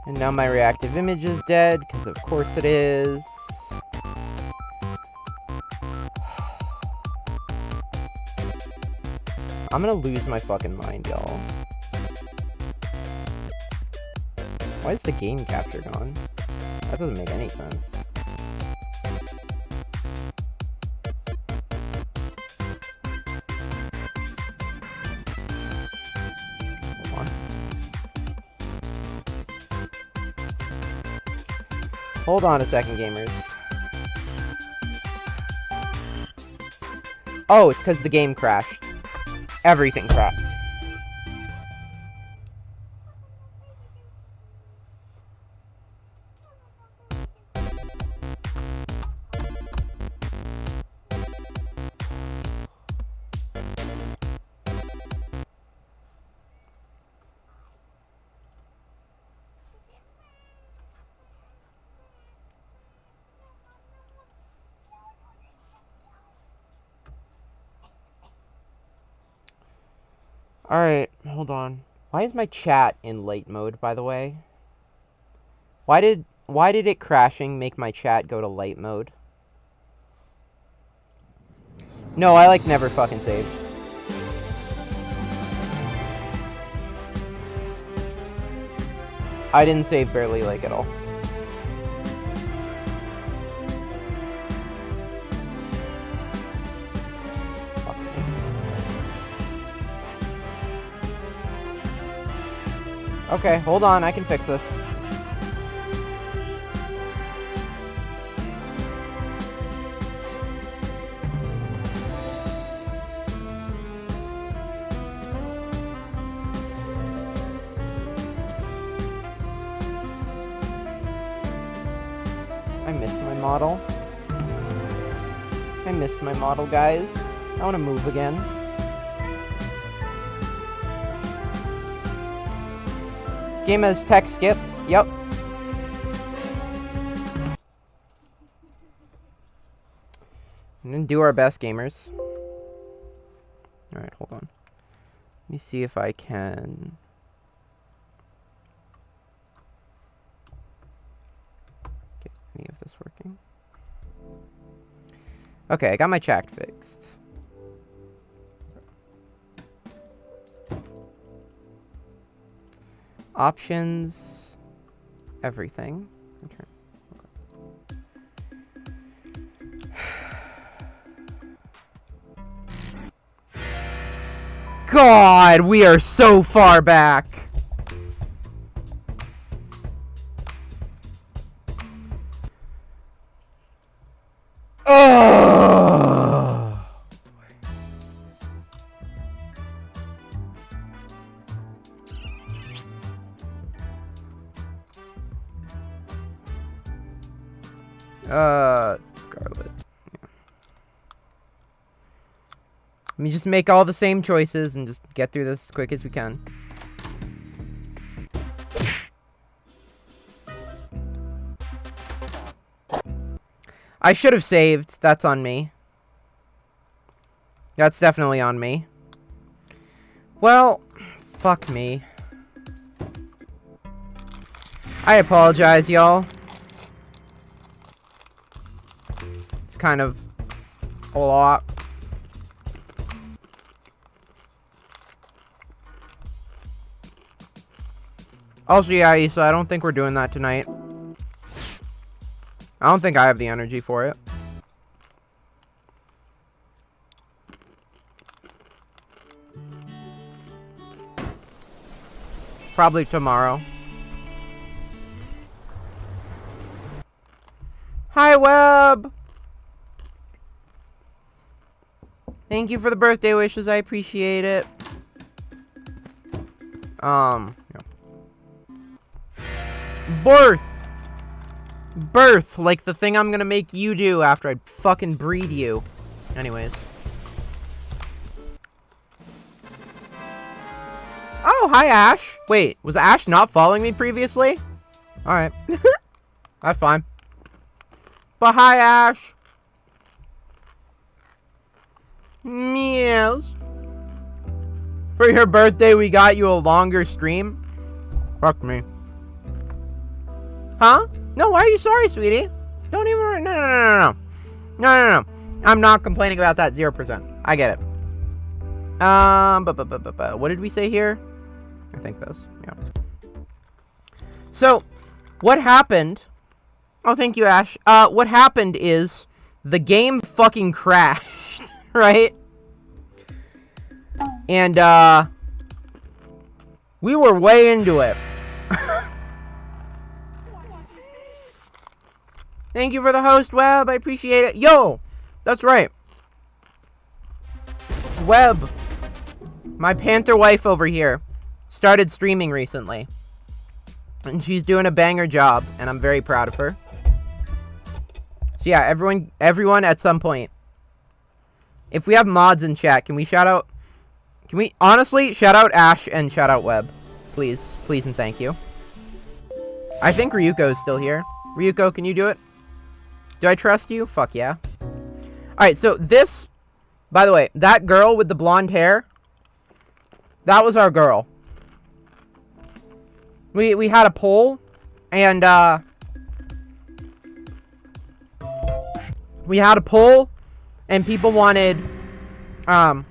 And now my reactive image is dead, because of course it is. I'm gonna lose my fucking mind, y'all. Why is the game capture gone? That doesn't make any sense. Hold on. Hold on a second, gamers. Oh, it's because the game crashed. Everything crashed. Alright, hold on. Why is my chat in late mode, by the way? Why did it crashing make my chat go to light mode? No, I like never fucking saved. I didn't save barely like at all. Okay, hold on, I can fix this. I missed my model. I missed my model, guys. I want to move again. Game has tech skip. Yep. I'm gonna do our best, gamers. Alright, hold on. Let me see if I can... get any of this working. Okay, I got my chat fixed. Options, everything. Okay. God, we are so far back. Oh. Scarlet. Yeah. Let me just make all the same choices and just get through this as quick as we can. I should have saved. That's on me. That's definitely on me. Well, fuck me. I apologize, y'all. It's kind of a lot. Also, yeah, Issa, I don't think we're doing that tonight. I don't think I have the energy for it. Probably tomorrow. Hi, Web! Thank you for the birthday wishes. I appreciate it. Yeah. Birth, like the thing I'm gonna make you do after I fucking breed you. Anyways. Oh, hi, Ash. Wait, was Ash not following me previously? Alright. That's fine. But hi, Ash. Meows. For your birthday, we got you a longer stream. Fuck me. Huh? No, why are you sorry, sweetie? Don't even... No. No. I'm not complaining about that 0%. I get it. What did we say here? I think this. Yeah. So, what happened... Oh, thank you, Ash. What happened is the game fucking crashed, right? And, we were way into it. Thank you for the host, Web. I appreciate it. Yo! That's right. Web, my Panther wife over here, started streaming recently. And she's doing a banger job, and I'm very proud of her. So yeah, everyone at some point. If we have mods in chat, can we shout out... Can we, honestly, shout out Ash and shout out Web. Please. Please and thank you. I think Ryuko is still here. Ryuko, can you do it? Do I trust you? Fuck yeah. Alright, so this... By the way, that girl with the blonde hair... That was our girl. We had a poll, and, we had a poll, and people wanted Allie,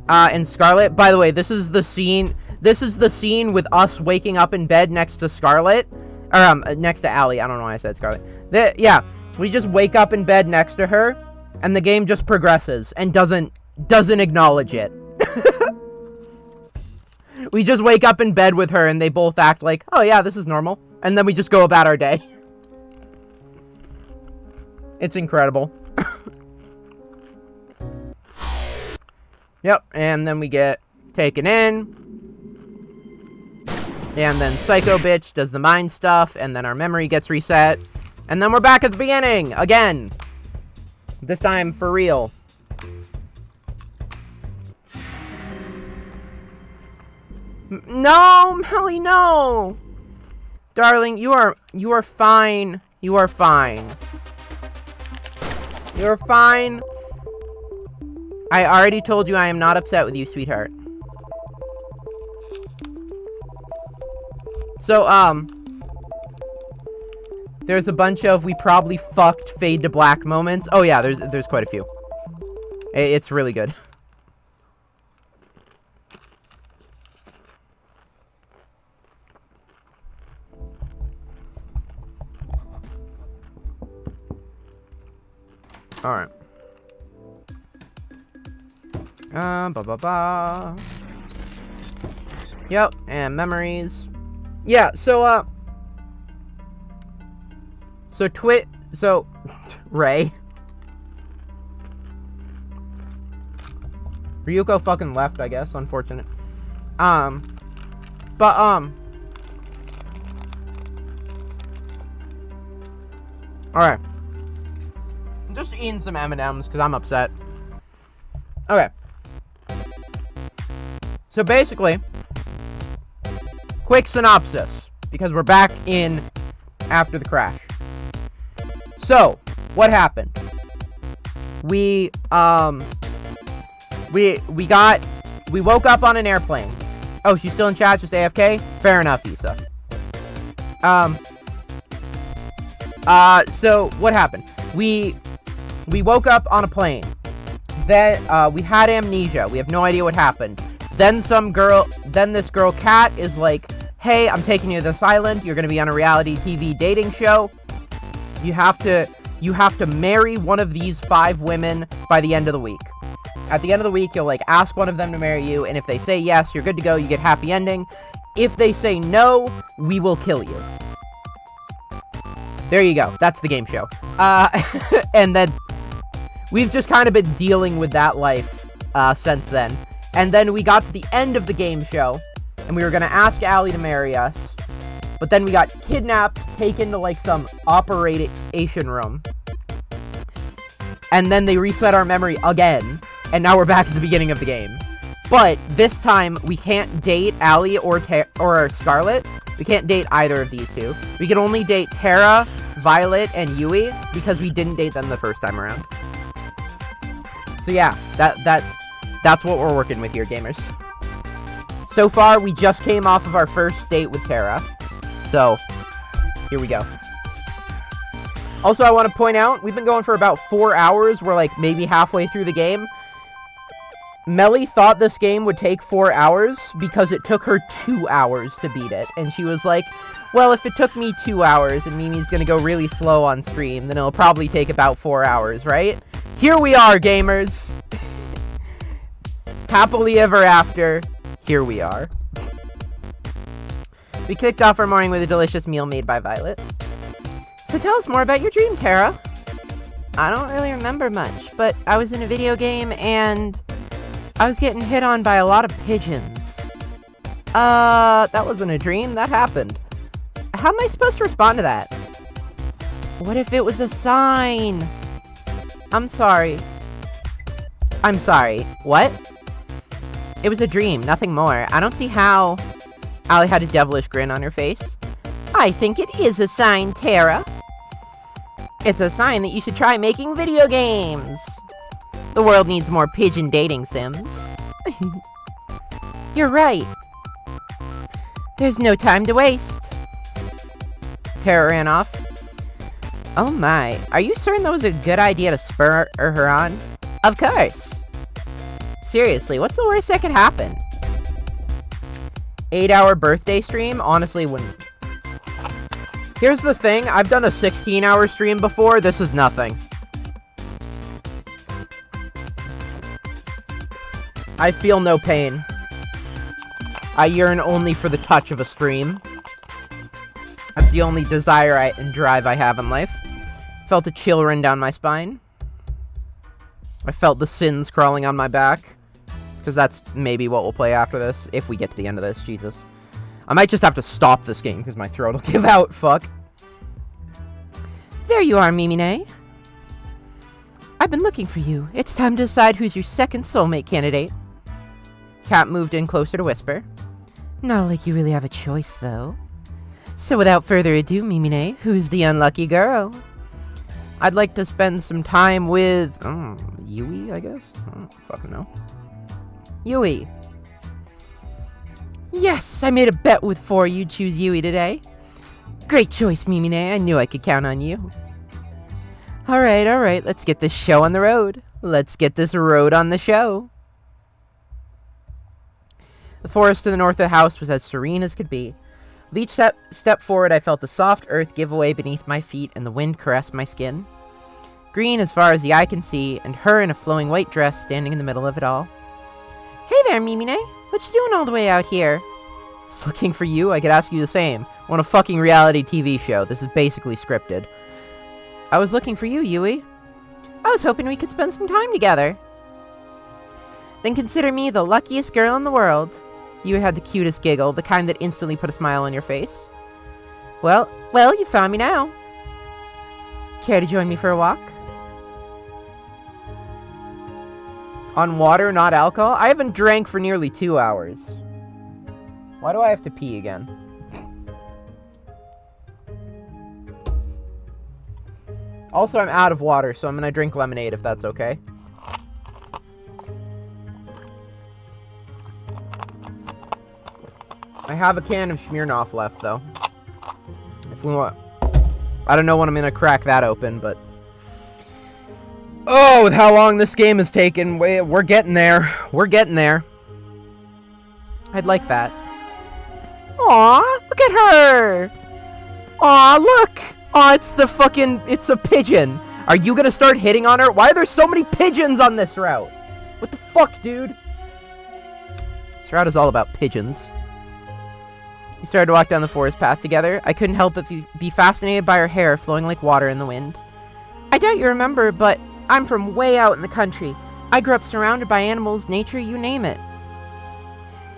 and Scarlet. By the way, this is the scene with us waking up in bed next to Scarlet, or, next to Allie. I don't know why I said Scarlet. Yeah, we just wake up in bed next to her, and the game just progresses, and doesn't acknowledge it. We just wake up in bed with her, and they both act like, oh yeah, this is normal. And then we just go about our day. It's incredible. Yep, and then we get taken in. And then Psycho Bitch does the mind stuff, and then our memory gets reset. And then we're back at the beginning, again. This time, for real. No, Melly, no! Darling, you are fine. You are fine. You're fine. I already told you I am not upset with you, sweetheart. So, there's a bunch of we probably fucked fade to black moments. Oh yeah, there's quite a few. It's really good. Alright. Yep, and memories. Yeah, so, Ray. Ryuko fucking left, I guess, unfortunate. Alright. I'm just eating some M&Ms because I'm upset. Okay. So basically, quick synopsis, because we're back in after the crash. So, what happened? We woke up on an airplane. Oh, she's still in chat, just AFK? Fair enough, Issa. So, what happened? We woke up on a plane. Then, we had amnesia. We have no idea what happened. Then this girl, Kat, is like, hey, I'm taking you to this island. You're gonna be on a reality TV dating show. You have to marry one of these 5 women by the end of the week. At the end of the week, you'll, like, ask one of them to marry you, and if they say yes, you're good to go, you get happy ending. If they say no, we will kill you. There you go. That's the game show. And then we've just kind of been dealing with that life, since then. And then we got to the end of the game show, and we were gonna ask Allie to marry us, but then we got kidnapped, taken to, like, some operation room. And then they reset our memory again, and now we're back at the beginning of the game. But this time, we can't date Allie or Scarlet. We can't date either of these two. We can only date Terra, Violet, and Yui because we didn't date them the first time around. So yeah, that's what we're working with here, gamers. So far, we just came off of our first date with Terra. So, here we go. Also, I want to point out, we've been going for about 4 hours. We're like maybe halfway through the game. Melly thought this game would take 4 hours because it took her 2 hours to beat it. And she was like, well, if it took me 2 hours and Mimi's gonna go really slow on stream, then it'll probably take about 4 hours, right? Here we are, gamers! Happily ever after, here we are. We kicked off our morning with a delicious meal made by Violet. So tell us more about your dream, Terra. I don't really remember much, but I was in a video game and I was getting hit on by a lot of pigeons. That wasn't a dream, that happened. How am I supposed to respond to that? What if it was a sign? I'm sorry. I'm sorry. What? It was a dream, nothing more. I don't see how. Allie had a devilish grin on her face. I think it is a sign, Terra. It's a sign that you should try making video games. The world needs more pigeon dating sims. You're right. There's no time to waste. Terra ran off. Oh my, are you certain that was a good idea to spur her on? Of course. Seriously, what's the worst that could happen? 8-hour birthday stream? Honestly, wouldn't. Here's the thing, I've done a 16-hour stream before, this is nothing. I feel no pain. I yearn only for the touch of a stream. That's the only desire and drive I have in life. Felt a chill run down my spine. I felt the sins crawling on my back. Because that's maybe what we'll play after this, if we get to the end of this, Jesus. I might just have to stop this game, because my throat will give out, fuck. There you are, Mimine. I've been looking for you. It's time to decide who's your second soulmate candidate. Cat moved in closer to whisper. Not like you really have a choice, though. So without further ado, Mimine, who's the unlucky girl? I'd like to spend some time with... Yui, I guess? I don't fucking know. Yui. Yes, I made a bet with 4 you'd choose Yui today. Great choice, Mimine. I knew I could count on you. Alright, let's get this show on the road. Let's get this road on the show. The forest to the north of the house was as serene as could be. With each step forward, I felt the soft earth give away beneath my feet and the wind caress my skin. Green as far as the eye can see, and her in a flowing white dress standing in the middle of it all. Hey there, Mimine. What you doing all the way out here? Just looking for you? I could ask you the same. I want a fucking reality TV show. This is basically scripted. I was looking for you, Yui. I was hoping we could spend some time together. Then consider me the luckiest girl in the world. Yui had the cutest giggle, the kind that instantly put a smile on your face. Well, you found me now. Care to join me for a walk? On water, not alcohol? I haven't drank for nearly 2 hours. Why do I have to pee again? Also, I'm out of water, so I'm gonna drink lemonade if that's okay. I have a can of Smirnoff left, though. If we want... I don't know when I'm gonna crack that open, but... Oh, with how long this game has taken, we're getting there. We're getting there. I'd like that. Aw, look at her! Aw, look! Aw, it's a pigeon. Are you gonna start hitting on her? Why are there so many pigeons on this route? What the fuck, dude? This route is all about pigeons. We started to walk down the forest path together. I couldn't help but be fascinated by her hair flowing like water in the wind. I doubt you remember, but I'm from way out in the country. I grew up surrounded by animals, nature, you name it.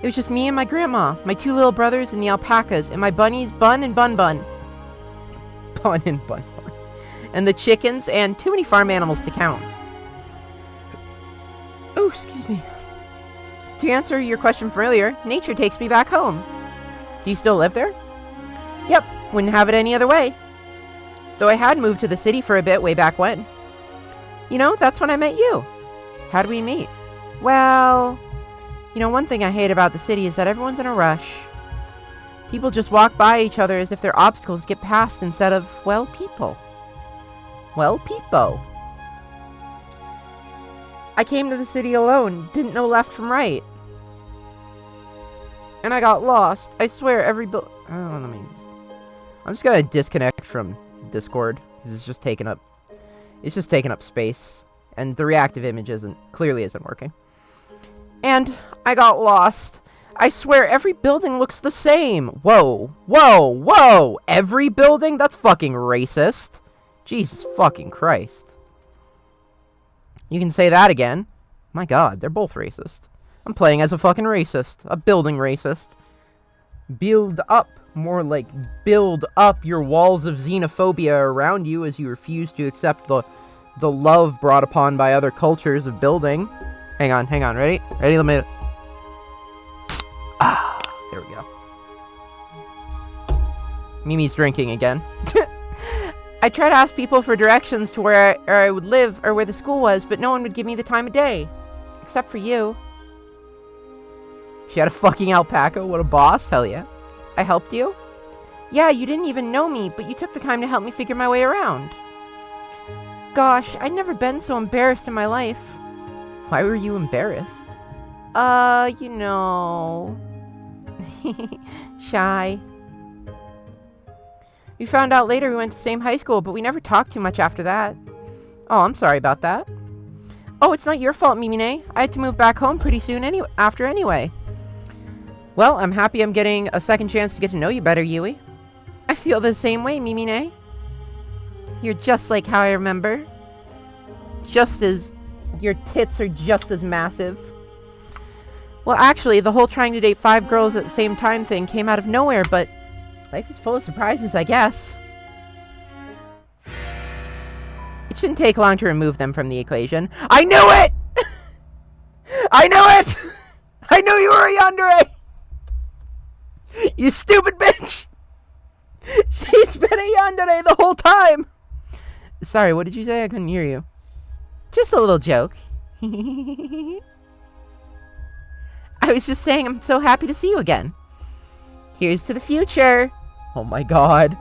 It was just me and my grandma, my 2 little brothers and the alpacas, and my bunnies, Bun and Bun Bun. Bun and Bun Bun. And the chickens, and too many farm animals to count. Oh, excuse me. To answer your question from earlier, nature takes me back home. Do you still live there? Yep, wouldn't have it any other way. Though I had moved to the city for a bit way back when. You know, that's when I met you. How'd we meet? Well, you know, one thing I hate about the city is that everyone's in a rush. People just walk by each other as if they're obstacles to get past instead of, well, people. Well, peepo. I came to the city alone, didn't know left from right. And I got lost. I swear every I'm just gonna disconnect from Discord. It's just taking up space. And the reactive image clearly isn't working. And I got lost. I swear every building looks the same. Whoa, whoa, whoa! Every building? That's fucking racist. Jesus fucking Christ. You can say that again. My god, they're both racist. I'm playing as a fucking racist. A building racist. Build up. More like build up your walls of xenophobia around you as you refuse to accept the love brought upon by other cultures of building. Hang on. Ready? Let me... There we go. Mimi's drinking again. I tried to ask people for directions to where I would live or where the school was, but no one would give me the time of day. Except for you. She had a fucking alpaca? What a boss. Hell yeah. I helped you? Yeah, you didn't even know me, but you took the time to help me figure my way around. Gosh, I'd never been so embarrassed in my life. Why were you embarrassed? You know... Shy. We found out later we went to the same high school, but we never talked too much after that. Oh, I'm sorry about that. Oh, it's not your fault, Mimine. I had to move back home pretty soon anyway. Well, I'm happy I'm getting a second chance to get to know you better, Yui. I feel the same way, Mimine. You're just like how I remember. Your tits are just as massive. Well, actually, the whole trying to date 5 girls at the same time thing came out of nowhere, but life is full of surprises, I guess. It shouldn't take long to remove them from the equation. I knew it! I knew it! I knew you were a yandere! You stupid bitch! She's been a yandere the whole time! Sorry, what did you say? I couldn't hear you. Just a little joke. I was just saying I'm so happy to see you again. Here's to the future. Oh my god.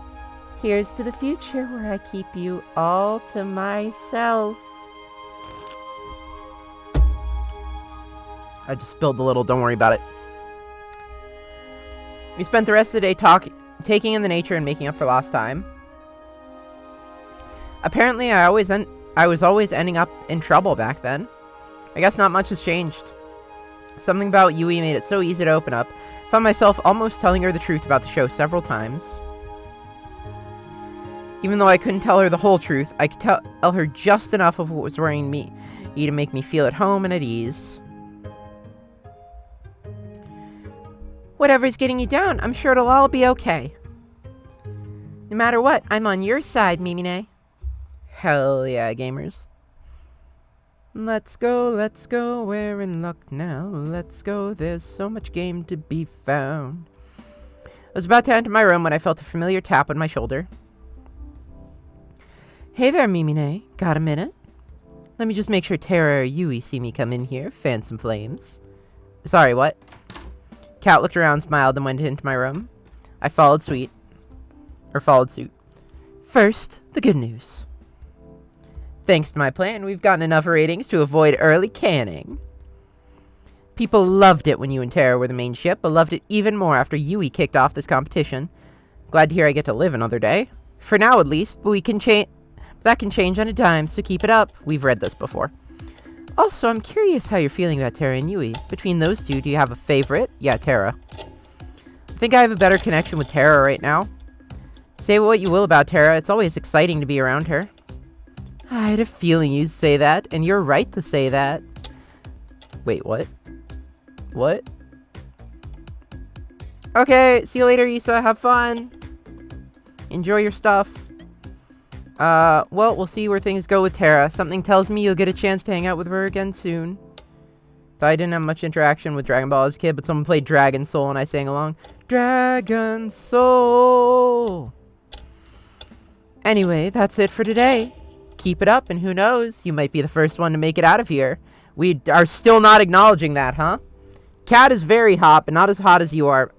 Here's to the future where I keep you all to myself. I just spilled a little, don't worry about it. We spent the rest of the day taking in the nature and making up for lost time. Apparently, I was always ending up in trouble back then. I guess not much has changed. Something about Yui made it so easy to open up. Found myself almost telling her the truth about the show several times. Even though I couldn't tell her the whole truth, I could tell her just enough of what was worrying me to make me feel at home and at ease. Whatever's getting you down, I'm sure it'll all be okay. No matter what, I'm on your side, Mimine. Hell yeah, gamers. Let's go, we're in luck now. Let's go, there's so much game to be found. I was about to enter my room when I felt a familiar tap on my shoulder. Hey there, Mimine. Got a minute? Let me just make sure Terra or Yui see me come in here, fan some flames. Sorry, what? Cat looked around, smiled, and went into my room. I followed suit. First, the good news. Thanks to my plan, we've gotten enough ratings to avoid early canning. People loved it when you and Terra were the main ship, but loved it even more after Yui kicked off this competition. Glad to hear I get to live another day. For now, at least, but that can change on a dime, so keep it up. We've read this before. Also, I'm curious how you're feeling about Terra and Yui. Between those two, do you have a favorite? Yeah, Terra. I think I have a better connection with Terra right now. Say what you will about Terra, it's always exciting to be around her. I had a feeling you'd say that, and you're right to say that. Wait, what? What? Okay, see you later, Issa. Have fun. Enjoy your stuff. Well, we'll see where things go with Terra. Something tells me you'll get a chance to hang out with her again soon. Thought I didn't have much interaction with Dragon Ball as a kid, but someone played Dragon Soul and I sang along. Dragon Soul! Anyway, that's it for today. Keep it up, and who knows, you might be the first one to make it out of here. We are still not acknowledging that, huh? Cat is very hot, but not as hot as you are.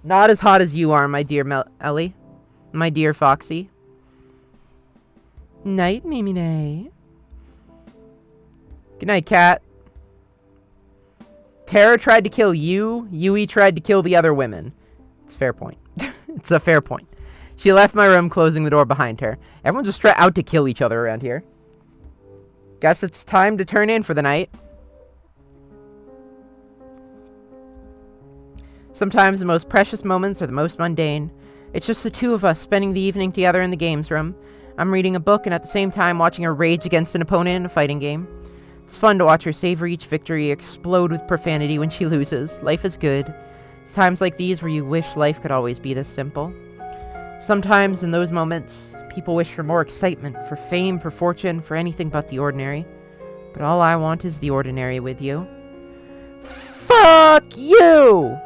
Not as hot as you are, my dear Ellie. My dear Foxy. Night, Mimine. Good night, Cat. Terra tried to kill you. Yui tried to kill the other women. It's a fair point. It's a fair point. She left my room, closing the door behind her. Everyone's just out to kill each other around here. Guess it's time to turn in for the night. Sometimes the most precious moments are the most mundane. It's just the two of us spending the evening together in the games room. I'm reading a book and at the same time watching her rage against an opponent in a fighting game. It's fun to watch her savor each victory, explode with profanity when she loses. Life is good. It's times like these where you wish life could always be this simple. Sometimes in those moments, people wish for more excitement, for fame, for fortune, for anything but the ordinary. But all I want is the ordinary with you. Fuck you!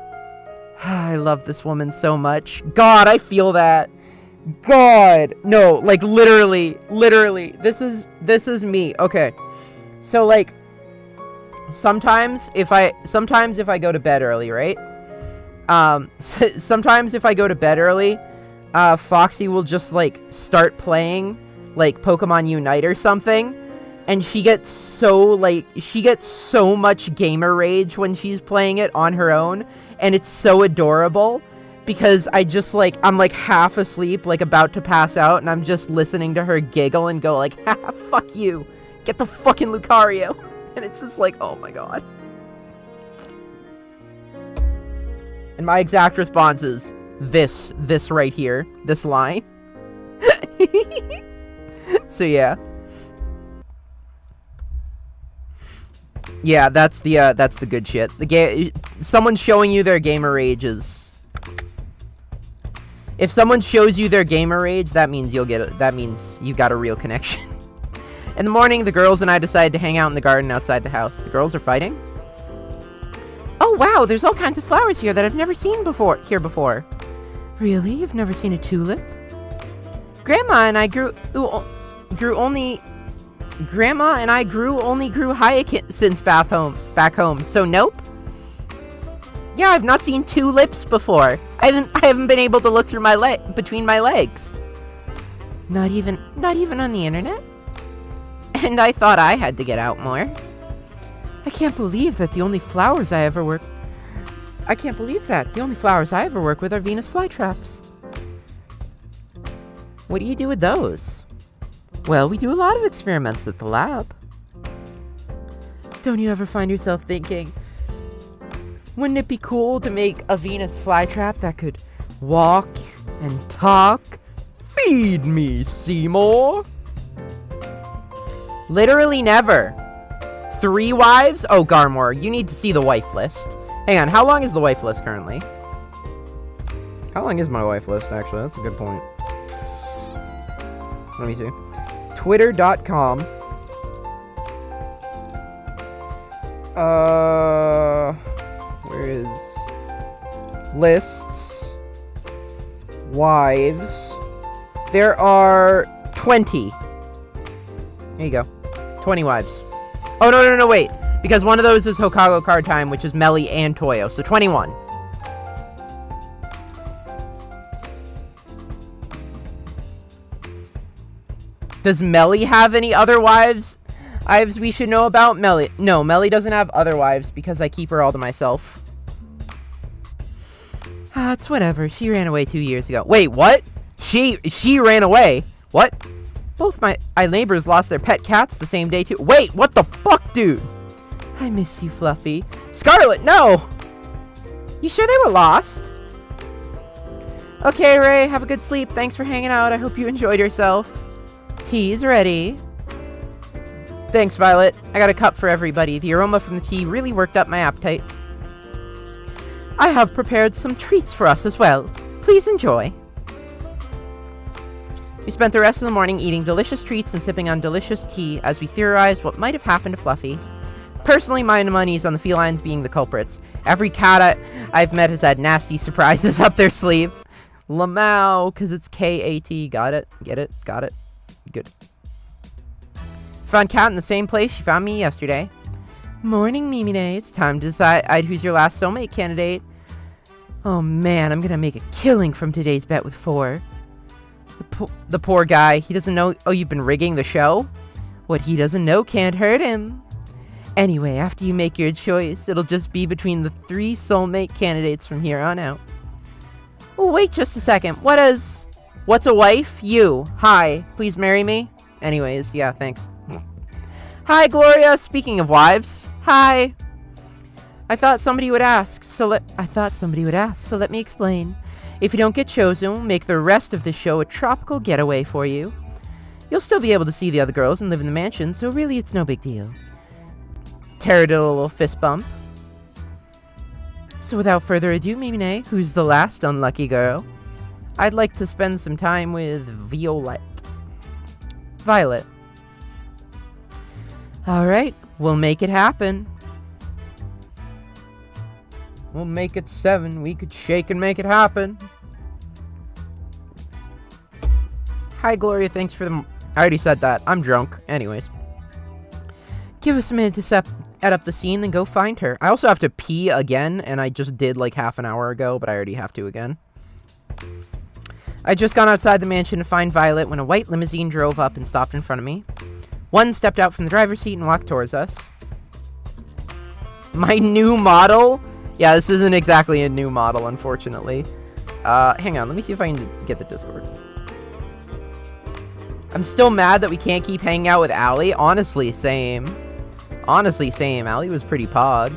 I love this woman so much. God, I feel that. God. No, like literally. This is me. Okay. So like sometimes if I go to bed early, right? Sometimes if I go to bed early, Foxy will just like start playing like Pokemon Unite or something, and she gets so much gamer rage when she's playing it on her own, and it's so adorable because I'm like half asleep, like about to pass out, and I'm just listening to her giggle and go like, ha, fuck you, get the fucking Lucario. And it's just like, oh my god. And my exact response is this right here, this line. So yeah. Yeah, that's the good shit. Someone showing you their gamer rage is... If someone shows you their gamer rage, that means that means you got a real connection. In the morning, the girls and I decided to hang out in the garden outside the house. The girls are fighting. Oh wow, there's all kinds of flowers here that I've never seen before. Really? You've never seen a tulip? Grandma and I grew only grew hyacinths back home. So nope. Yeah, I've not seen tulips before. I haven't been able to look through between my legs. Not even on the internet? And I thought I had to get out more. I can't believe that the only flowers I ever work with are Venus flytraps. What do you do with those? Well, we do a lot of experiments at the lab. Don't you ever find yourself thinking, wouldn't it be cool to make a Venus flytrap that could walk and talk? Feed me, Seymour! Literally never. 3 wives? Oh, Garmor, you need to see the wife list. Hang on, how long is the wife list currently? How long is my wife list, actually? That's a good point. Let me see. Twitter.com. Where is... lists. Wives. There are 20. There you go. 20 wives. Oh, no, wait. Because one of those is Hokago Card Time, which is Melly and Toyo. So 21. Does Melly have any other wives we should know about? Melly. No, Melly doesn't have other wives because I keep her all to myself. It's whatever. She ran away 2 years ago. Wait, what? She ran away? What? Both my neighbors lost their pet cats the same day too. Wait, what the fuck, dude? I miss you, Fluffy. Scarlet, no! You sure they were lost? Okay, Ray, have a good sleep. Thanks for hanging out. I hope you enjoyed yourself. Tea's ready. Thanks, Violet. I got a cup for everybody. The aroma from the tea really worked up my appetite. I have prepared some treats for us as well. Please enjoy. We spent the rest of the morning eating delicious treats and sipping on delicious tea as we theorized what might have happened to Fluffy. Personally, my money's on the felines being the culprits. Every cat I've met has had nasty surprises up their sleeve. Lamau, because it's K-A-T. Got it? Get it? Got it? Good. Found Cat in the same place she found me yesterday. Morning, Mimine. It's time to decide who's your last soulmate candidate. Oh man, I'm gonna make a killing from today's bet with 4. The poor guy. He doesn't know. Oh, you've been rigging the show? What he doesn't know can't hurt him. Anyway, after you make your choice, it'll just be between the 3 soulmate candidates from here on out. Oh, wait just a second. What's a wife? You. Hi. Please marry me? Anyways, yeah, thanks. Hi, Gloria. Speaking of wives. Hi. I thought somebody would ask, so let me explain. If you don't get chosen, we'll make the rest of the show a tropical getaway for you. You'll still be able to see the other girls and live in the mansion, so really it's no big deal. Tara did a little fist bump. So without further ado, Mimine, who's the last unlucky girl? I'd like to spend some time with Violet. Alright, we'll make it happen. We'll make it 7. We could shake and make it happen. Hi, Gloria. Thanks for the... I already said that. I'm drunk. Anyways. Give us a minute to set up the scene, then go find her. I also have to pee again, and I just did like half an hour ago, but I already have to again. I just gone outside the mansion to find Violet when a white limousine drove up and stopped in front of me. One stepped out from the driver's seat and walked towards us. My new model? Yeah, this isn't exactly a new model, unfortunately. Hang on, let me see if I can get the Discord. I'm still mad that we can't keep hanging out with Allie. Honestly, same. Allie was pretty pog.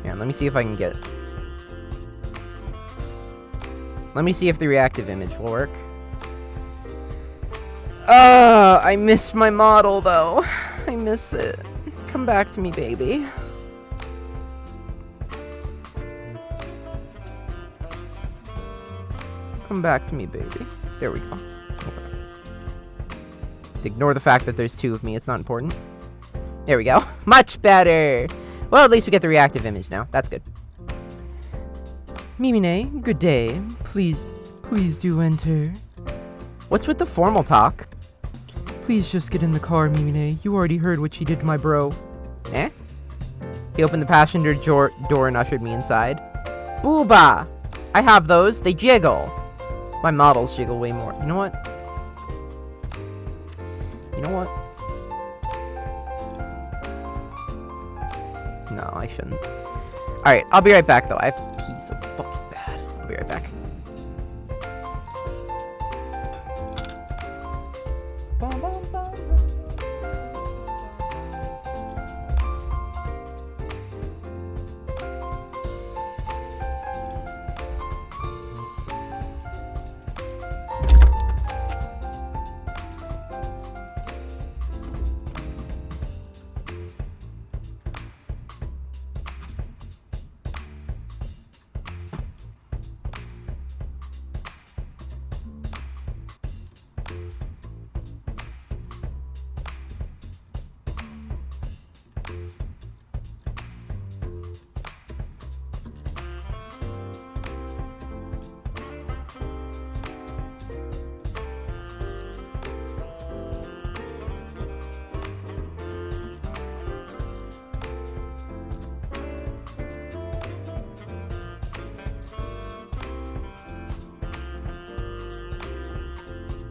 Yeah, let me see if I can get... Let me see if the reactive image will work. I miss my model, though. I miss it. Come back to me, baby. Come back to me, baby. There we go. Okay. Ignore the fact that there's 2 of me. It's not important. There we go. Much better. Well, at least we get the reactive image now. That's good. Mimine, good day. Please do enter. What's with the formal talk? Please just get in the car, Mimine. You already heard what she did to my bro. Eh? He opened the passenger door and ushered me inside. Booba! I have those. They jiggle. My models jiggle way more. You know what? No, I shouldn't. Alright, I'll be right back, though. I have to pee so fucking bad. I'll be right back.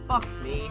Fuck me.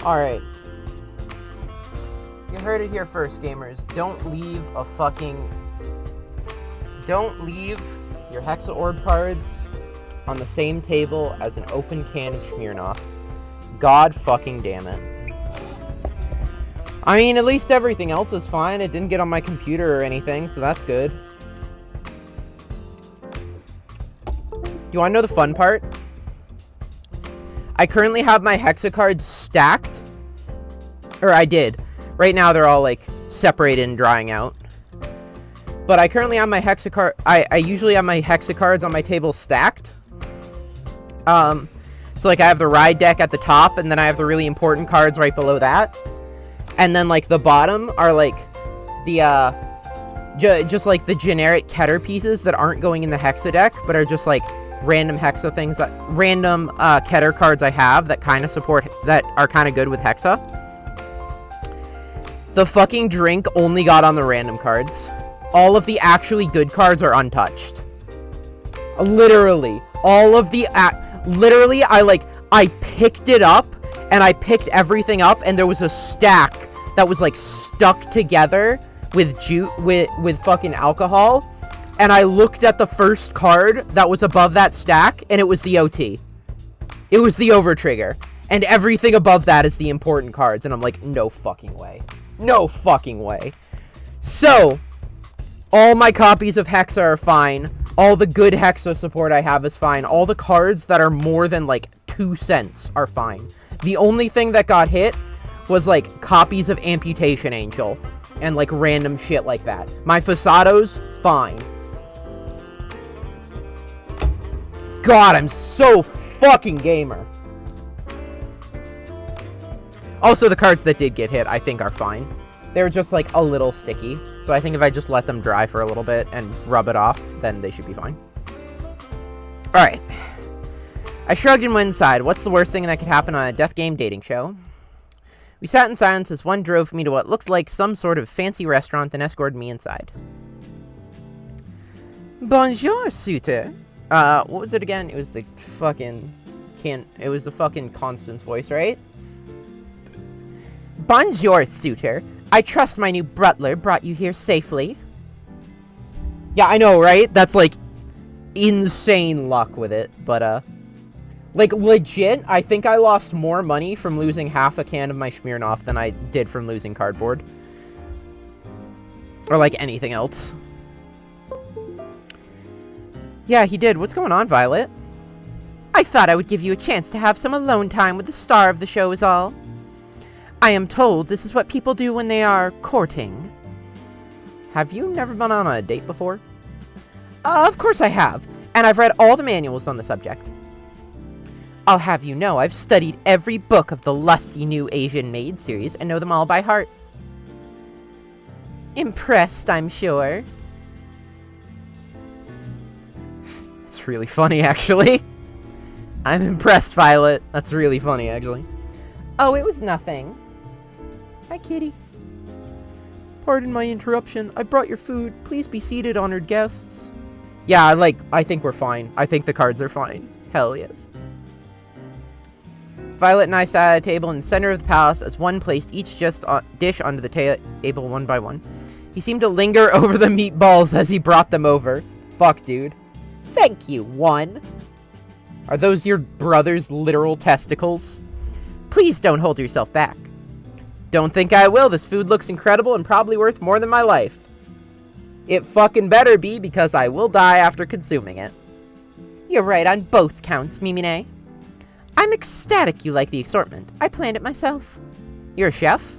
Alright. You heard it here first, gamers. Don't leave your Hexa Orb cards on the same table as an open can of Smirnoff. God fucking damn it. I mean, at least everything else is fine. It didn't get on my computer or anything, so that's good. Do you want to know the fun part? I currently have my Hexa cards stacked. Or I did. Right now they're all like separated and drying out. But I currently have my Hexa card. I usually have my Hexa cards on my table stacked. So like I have the ride deck at the top, and then I have the really important cards right below that. And then like the bottom are like the just like the generic Keter pieces that aren't going in the Hexa deck, but are just like random Hexa things, that random Keter cards I have that kind of support, that are kind of good with Hexa. The fucking drink only got on the random cards. All of the actually good cards are untouched. Literally. All of the... literally, I picked it up, and I picked everything up, and there was a stack that was, like, stuck together with with fucking alcohol. And I looked at the first card that was above that stack, and it was the OT. It was the Overtrigger. And everything above that is the important cards. And I'm like, no fucking way. No fucking way. So, all my copies of Hexa are fine. All the good Hexa support I have is fine. All the cards that are more than, like, 2 cents are fine. The only thing that got hit was, like, copies of Amputation Angel. And, like, random shit like that. My Fasados, fine. God, I'm so fucking gamer. Also, the cards that did get hit, I think, are fine. They're just, like, a little sticky. So I think if I just let them dry for a little bit and rub it off, then they should be fine. Alright. I shrugged and went inside. What's the worst thing that could happen on a death game dating show? We sat in silence as one drove me to what looked like some sort of fancy restaurant and escorted me inside. Bonjour, suitor. What was it again? It was the fucking... It was the fucking Constance voice, right? Bonjour, suitor. I trust my new butler brought you here safely. Yeah, I know, right? That's, like, insane luck with it. But, like, legit, I think I lost more money from losing half a can of my Smirnoff than I did from losing cardboard. Or, like, anything else. Yeah, he did. What's going on, Violet? I thought I would give you a chance to have some alone time with the star of the show is all. I am told this is what people do when they are courting. Have you never been on a date before? Of course I have, and I've read all the manuals on the subject. I'll have you know I've studied every book of the lusty new Asian Maid series and know them all by heart. Impressed, I'm sure. It's really funny, actually. I'm impressed, Violet. That's really funny, actually. Oh, it was nothing. Hi, kitty. Pardon my interruption. I brought your food. Please be seated, honored guests. Yeah, I think we're fine. I think the cards are fine. Hell yes. Violet and I sat at a table in the center of the palace as one placed each dish onto the table one by one. He seemed to linger over the meatballs as he brought them over. Fuck, dude. Thank you, one. Are those your brother's literal testicles? Please don't hold yourself back. Don't think I will. This food looks incredible and probably worth more than my life. It fucking better be, because I will die after consuming it. You're right on both counts, Mimine. I'm ecstatic you like the assortment. I planned it myself. You're a chef?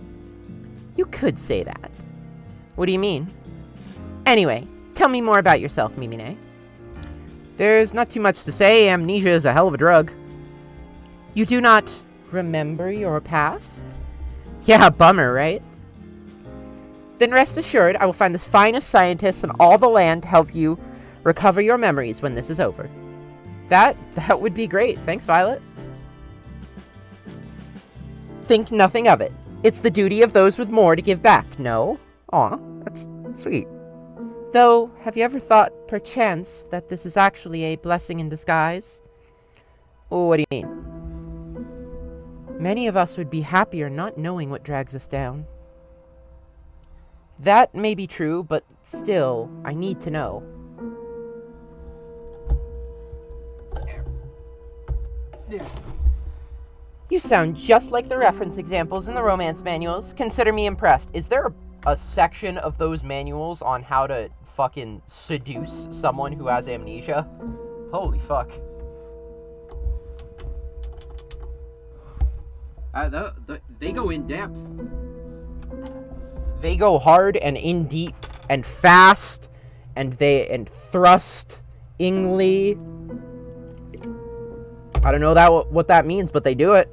You could say that. What do you mean? Anyway, tell me more about yourself, Mimine. There's not too much to say. Amnesia is a hell of a drug. You do not remember your past? Yeah, bummer, right? Then rest assured, I will find the finest scientists in all the land to help you recover your memories when this is over. That would be great. Thanks, Violet. Think nothing of it. It's the duty of those with more to give back, no? Aw, that's sweet. Though, have you ever thought, perchance, that this is actually a blessing in disguise? What do you mean? Many of us would be happier not knowing what drags us down. That may be true, but still, I need to know. You sound just like the reference examples in the romance manuals. Consider me impressed. Is there a section of those manuals on how to fucking seduce someone who has amnesia? Holy fuck. They go in depth. They go hard and in deep and fast and thrustingly. I don't know what that means, but they do it.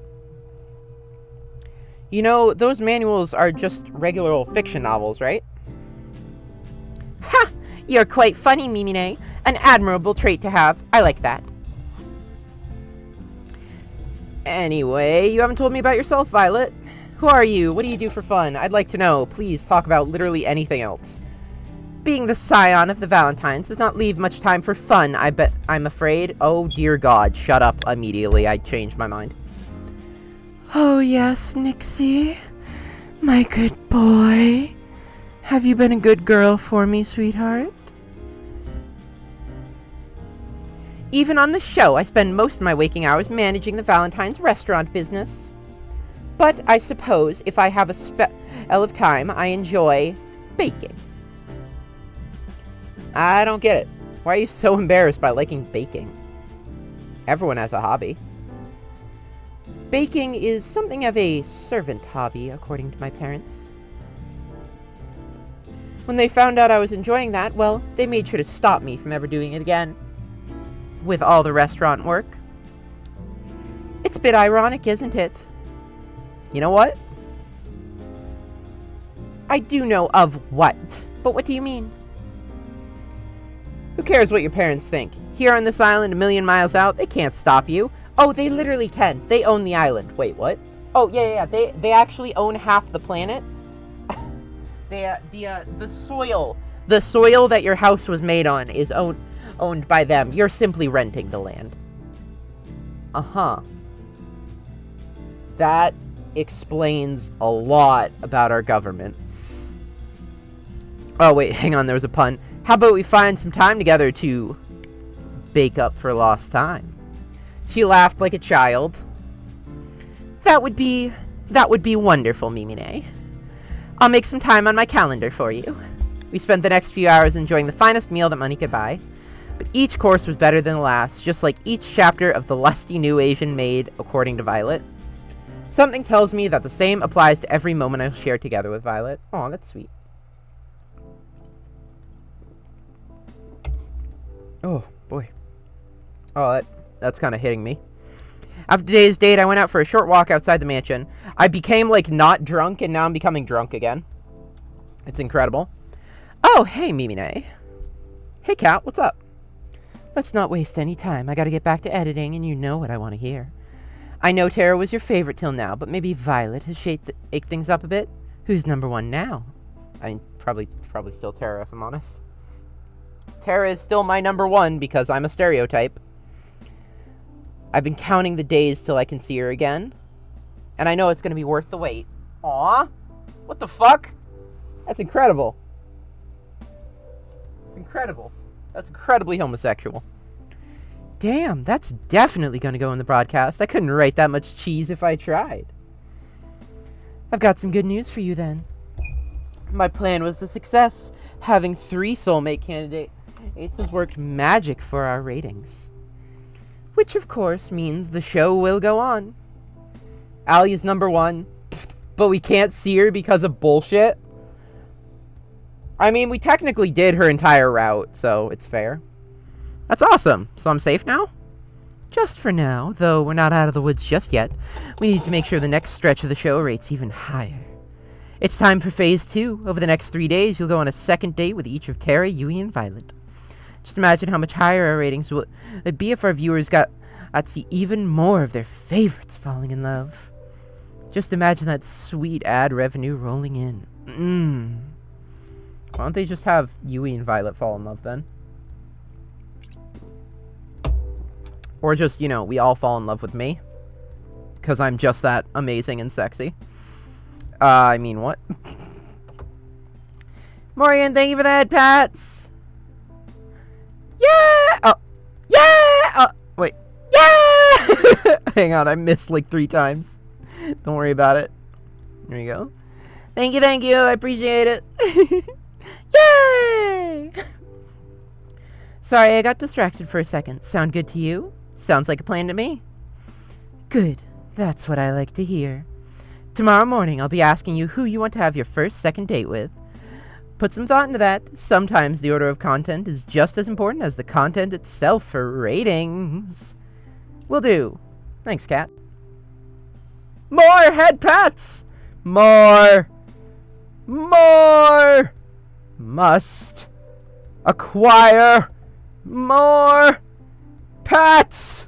You know, those manuals are just regular old fiction novels, right? Ha! You're quite funny, Mimine. An admirable trait to have. I like that. Anyway, you haven't told me about yourself, Violet. Who are you? What do you do for fun? I'd like to know. Please talk about literally anything else. Being the scion of the Valentines does not leave much time for fun, I'm afraid. Oh, dear God. Shut up immediately. I changed my mind. Oh, yes, Nixie. My good boy. Have you been a good girl for me, sweetheart? Even on the show, I spend most of my waking hours managing the Valentine's restaurant business. But I suppose if I have a spell of time, I enjoy baking. I don't get it. Why are you so embarrassed by liking baking? Everyone has a hobby. Baking is something of a servant hobby, according to my parents. When they found out I was enjoying that, well, they made sure to stop me from ever doing it again. With all the restaurant work. It's a bit ironic, isn't it? You know what? I do know of what, but what do you mean? Who cares what your parents think? Here on this island, a million miles out, they can't stop you. Oh, they literally can. They own the island. Wait, what? Oh, yeah. They actually own half the planet. The soil that your house was made on is owned by them. You're simply renting the land. Uh-huh. That explains a lot about our government. Oh, wait, hang on, there was a pun. How about we find some time together to bake up for lost time? She laughed like a child. That would be wonderful, Mimine. I'll make some time on my calendar for you. We spent the next few hours enjoying the finest meal that money could buy. But each course was better than the last, just like each chapter of the lusty new Asian maid, according to Violet. Something tells me that the same applies to every moment I'll share together with Violet. Aw, that's sweet. Oh, boy. Oh, that's kind of hitting me. After today's date, I went out for a short walk outside the mansion. I became, not drunk, and now I'm becoming drunk again. It's incredible. Oh, hey, Mimine. Hey, Kat, what's up? Let's not waste any time. I gotta get back to editing, and you know what I want to hear. I know Tara was your favorite till now, but maybe Violet has shaked things up a bit. Who's number one now? I mean, probably still Tara, if I'm honest. Tara is still my number one because I'm a stereotype. I've been counting the days till I can see her again. And I know it's going to be worth the wait. Aw? What the fuck? That's incredible. It's incredible. That's incredibly homosexual. Damn, that's definitely going to go in the broadcast. I couldn't write that much cheese if I tried. I've got some good news for you then. My plan was a success. Having 3 soulmate candidates has worked magic for our ratings. Which, of course, means the show will go on. Allie is number 1, but we can't see her because of bullshit. I mean, we technically did her entire route, so it's fair. That's awesome. So I'm safe now? Just for now, though we're not out of the woods just yet. We need to make sure the next stretch of the show rates even higher. It's time for Phase 2. Over the next 3 days, you'll go on a second date with each of Tara, Yui, and Violet. Just imagine how much higher our ratings would be if our viewers got to see even more of their favorites falling in love. Just imagine that sweet ad revenue rolling in. Why don't they just have Yui and Violet fall in love then? Or just, we all fall in love with me. because I'm just that amazing and sexy. I mean, what? Morgan, thank you for the head pats. Yeah! Oh. Yeah! Oh, wait. Yeah! Hang on, I missed like 3 times. Don't worry about it. There you go. Thank you, I appreciate it. Yay! Sorry, I got distracted for a second. Sound good to you? Sounds like a plan to me. Good. That's what I like to hear. Tomorrow morning, I'll be asking you who you want to have your first second date with. Put some thought into that. Sometimes the order of content is just as important as the content itself for ratings. Will do. Thanks, Cat. More head pats! More! Must acquire more pats!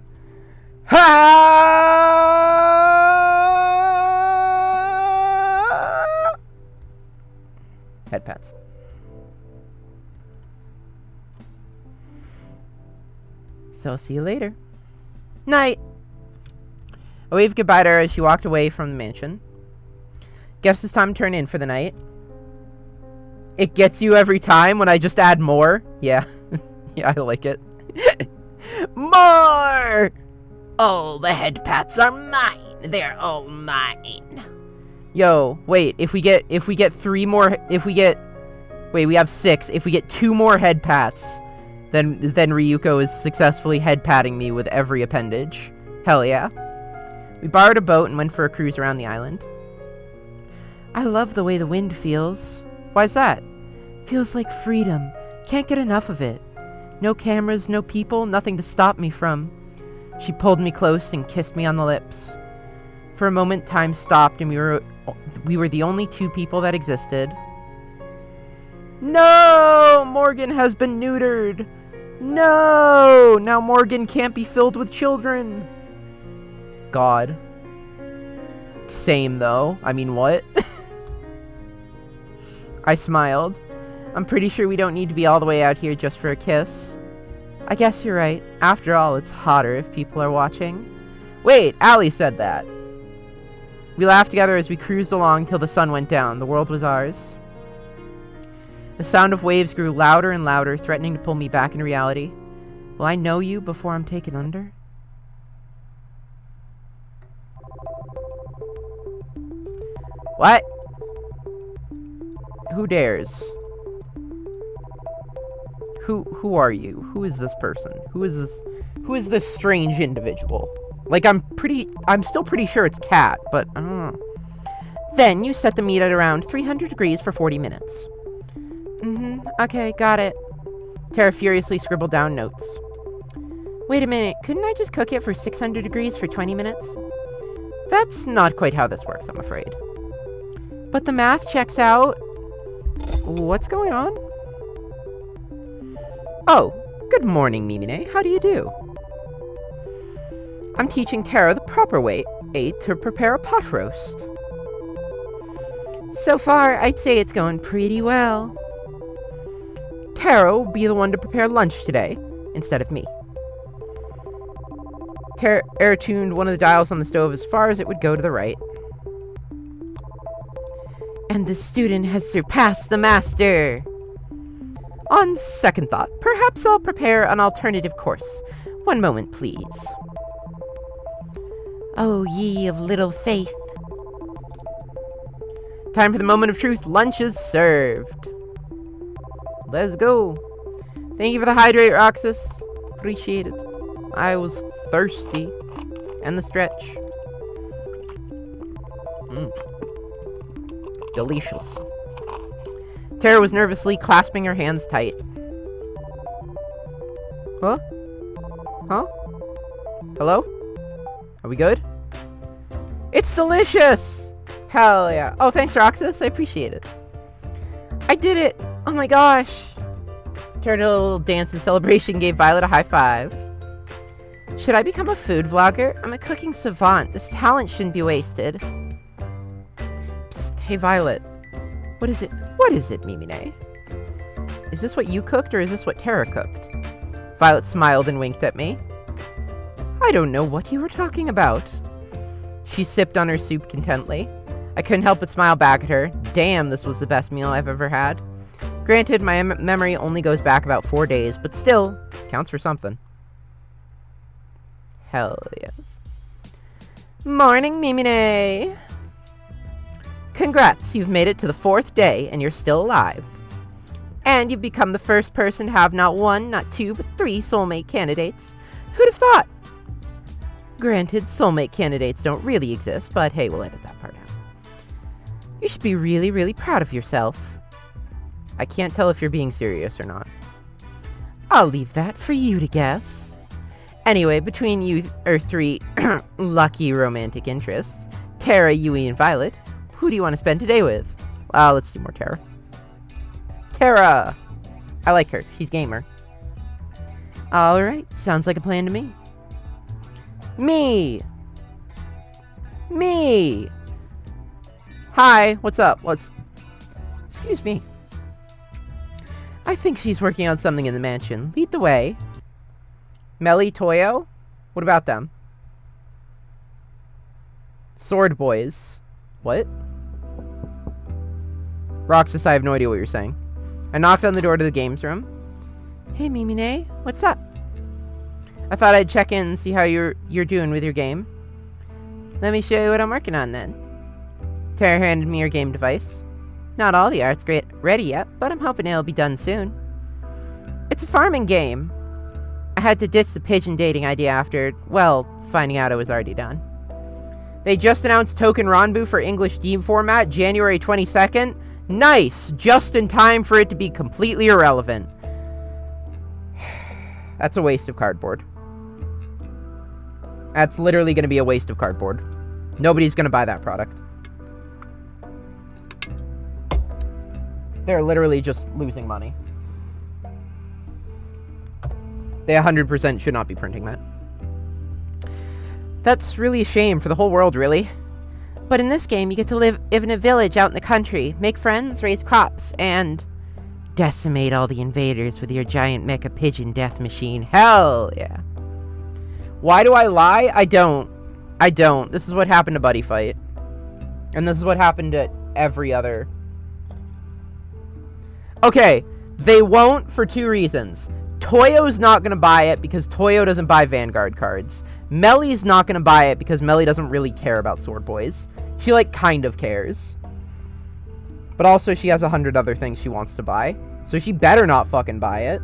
Head pats. So I'll see you later. Night. I waved goodbye to her as she walked away from the mansion. Guess it's time to turn in for the night. It gets you every time when I just add more. Yeah. Yeah, I like it. More! All the head pats are mine. They're all mine. Yo, wait, if we get 3 more, wait, we have 6. If we get 2 more head pats, then Ryuko is successfully head patting me with every appendage. Hell yeah. We borrowed a boat and went for a cruise around the island. I love the way the wind feels. Why's that? Feels like freedom. Can't get enough of it. No cameras, no people, nothing to stop me from. She pulled me close and kissed me on the lips. For a moment, time stopped and we were the only 2 people that existed. No! Morgan has been neutered. No! Now Morgan can't be filled with children. God. Same, though. I mean, what? I smiled. I'm pretty sure we don't need to be all the way out here just for a kiss. I guess you're right. After all, it's hotter if people are watching. Wait, Allie said that. We laughed together as we cruised along till the sun went down. The world was ours. The sound of waves grew louder and louder, threatening to pull me back into reality. Will I know you before I'm taken under? What? Who dares? Who are you? Who is this person? Who is this strange individual? Like, I'm still pretty sure it's Cat, but I don't know. Then you set the meat at around 300 degrees for 40 minutes. Okay, got it. Tara furiously scribbled down notes. Wait a minute, couldn't I just cook it for 600 degrees for 20 minutes? That's not quite how this works, I'm afraid. But the math checks out. What's going on? Oh, good morning, Mimine. How do you do? I'm teaching Tara the proper way to prepare a pot roast. So far, I'd say it's going pretty well. Tara will be the one to prepare lunch today, instead of me. Tara tuned one of the dials on the stove as far as it would go to the right. And the student has surpassed the master. On second thought, perhaps I'll prepare an alternative course. One moment, please. Oh, ye of little faith. Time for the moment of truth. Lunch is served. Let's go. Thank you for the hydrate, Roxas. Appreciate it. I was thirsty. And the stretch. Delicious. Tara was nervously clasping her hands tight. Huh? Huh? Hello? Are we good? It's delicious! Hell yeah. Oh, thanks, Roxas. I appreciate it. I did it! Oh my gosh! Tara did a little dance in celebration, gave Violet a high five. Should I become a food vlogger? I'm a cooking savant. This talent shouldn't be wasted. Psst, hey Violet. What is it? What is it, Mimine? Is this what you cooked, or is this what Tara cooked? Violet smiled and winked at me. I don't know what you were talking about. She sipped on her soup contently. I couldn't help but smile back at her. Damn, this was the best meal I've ever had. Granted, my memory only goes back about 4 days, but still, counts for something. Hell yes. Morning, Mimine. Congrats, you've made it to the 4th day, and you're still alive. And you've become the first person to have not 1, not 2, but 3 soulmate candidates. Who'd have thought? Granted, soulmate candidates don't really exist, but hey, we'll edit that part out. You should be really, really proud of yourself. I can't tell if you're being serious or not. I'll leave that for you to guess. Anyway, between you 3 lucky romantic interests, Tara, Yui, and Violet, who do you want to spend today with? Let's do more Tara. Tara! I like her. She's gamer. Alright, sounds like a plan to me. Me! Hi, what's up? Excuse me. I think she's working on something in the mansion. Lead the way. Melly, Toyo? What about them? Sword Boys. What? Roxas, I have no idea what you're saying. I knocked on the door to the games room. Hey, Mimine, what's up? I thought I'd check in and see how you're doing with your game. Let me show you what I'm working on then. Tara handed me her game device. Not all the art's ready yet, but I'm hoping it'll be done soon. It's a farming game. I had to ditch the pigeon dating idea after, well, finding out it was already done. They just announced Token Ranbu for English Steam format January 22nd. Nice! Just in time for it to be completely irrelevant. That's a waste of cardboard. That's literally going to be a waste of cardboard. Nobody's going to buy that product. They're literally just losing money. They 100% should not be printing that. That's really a shame for the whole world, really. But in this game, you get to live in a village out in the country, make friends, raise crops, and decimate all the invaders with your giant mecha pigeon death machine. Hell yeah. Why do I lie? I don't. This is what happened to Buddy Fight. And this is what happened to every other... Okay, they won't for 2 reasons. Toyo's not going to buy it because Toyo doesn't buy Vanguard cards. Melly's not going to buy it because Melly doesn't really care about Sword Boys. She, like, kind of cares. But also, she has 100 other things she wants to buy. So she better not fucking buy it.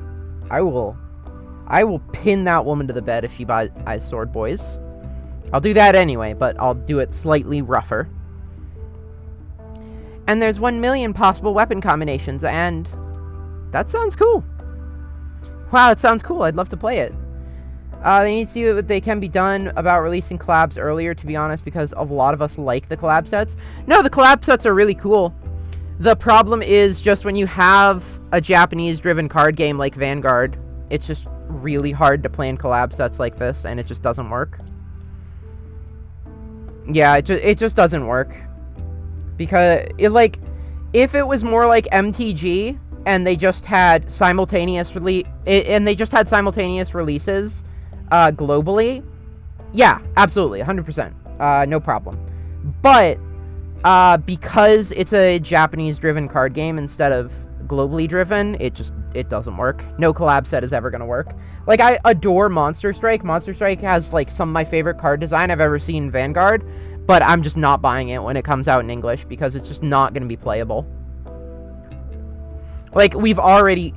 I will pin that woman to the bed if she buys Sword Boys. I'll do that anyway, but I'll do it slightly rougher. And there's 1 million possible weapon combinations, and that sounds cool. Wow, it sounds cool. I'd love to play it. They need to see what they can be done about releasing collabs earlier, to be honest, because a lot of us like the collab sets. No, the collab sets are really cool. The problem is just when you have a Japanese-driven card game like Vanguard, it's just really hard to plan collab sets like this, and it just doesn't work. Yeah, it just doesn't work. Because, if it was more like MTG, and they just had simultaneous releases, globally, yeah, absolutely, 100%, no problem. But, because it's a Japanese-driven card game instead of globally driven, it doesn't work. No collab set is ever gonna work. Like, I adore Monster Strike. Monster Strike has, like, some of my favorite card design I've ever seen in Vanguard, but I'm just not buying it when it comes out in English because it's just not gonna be playable. Like, we've already,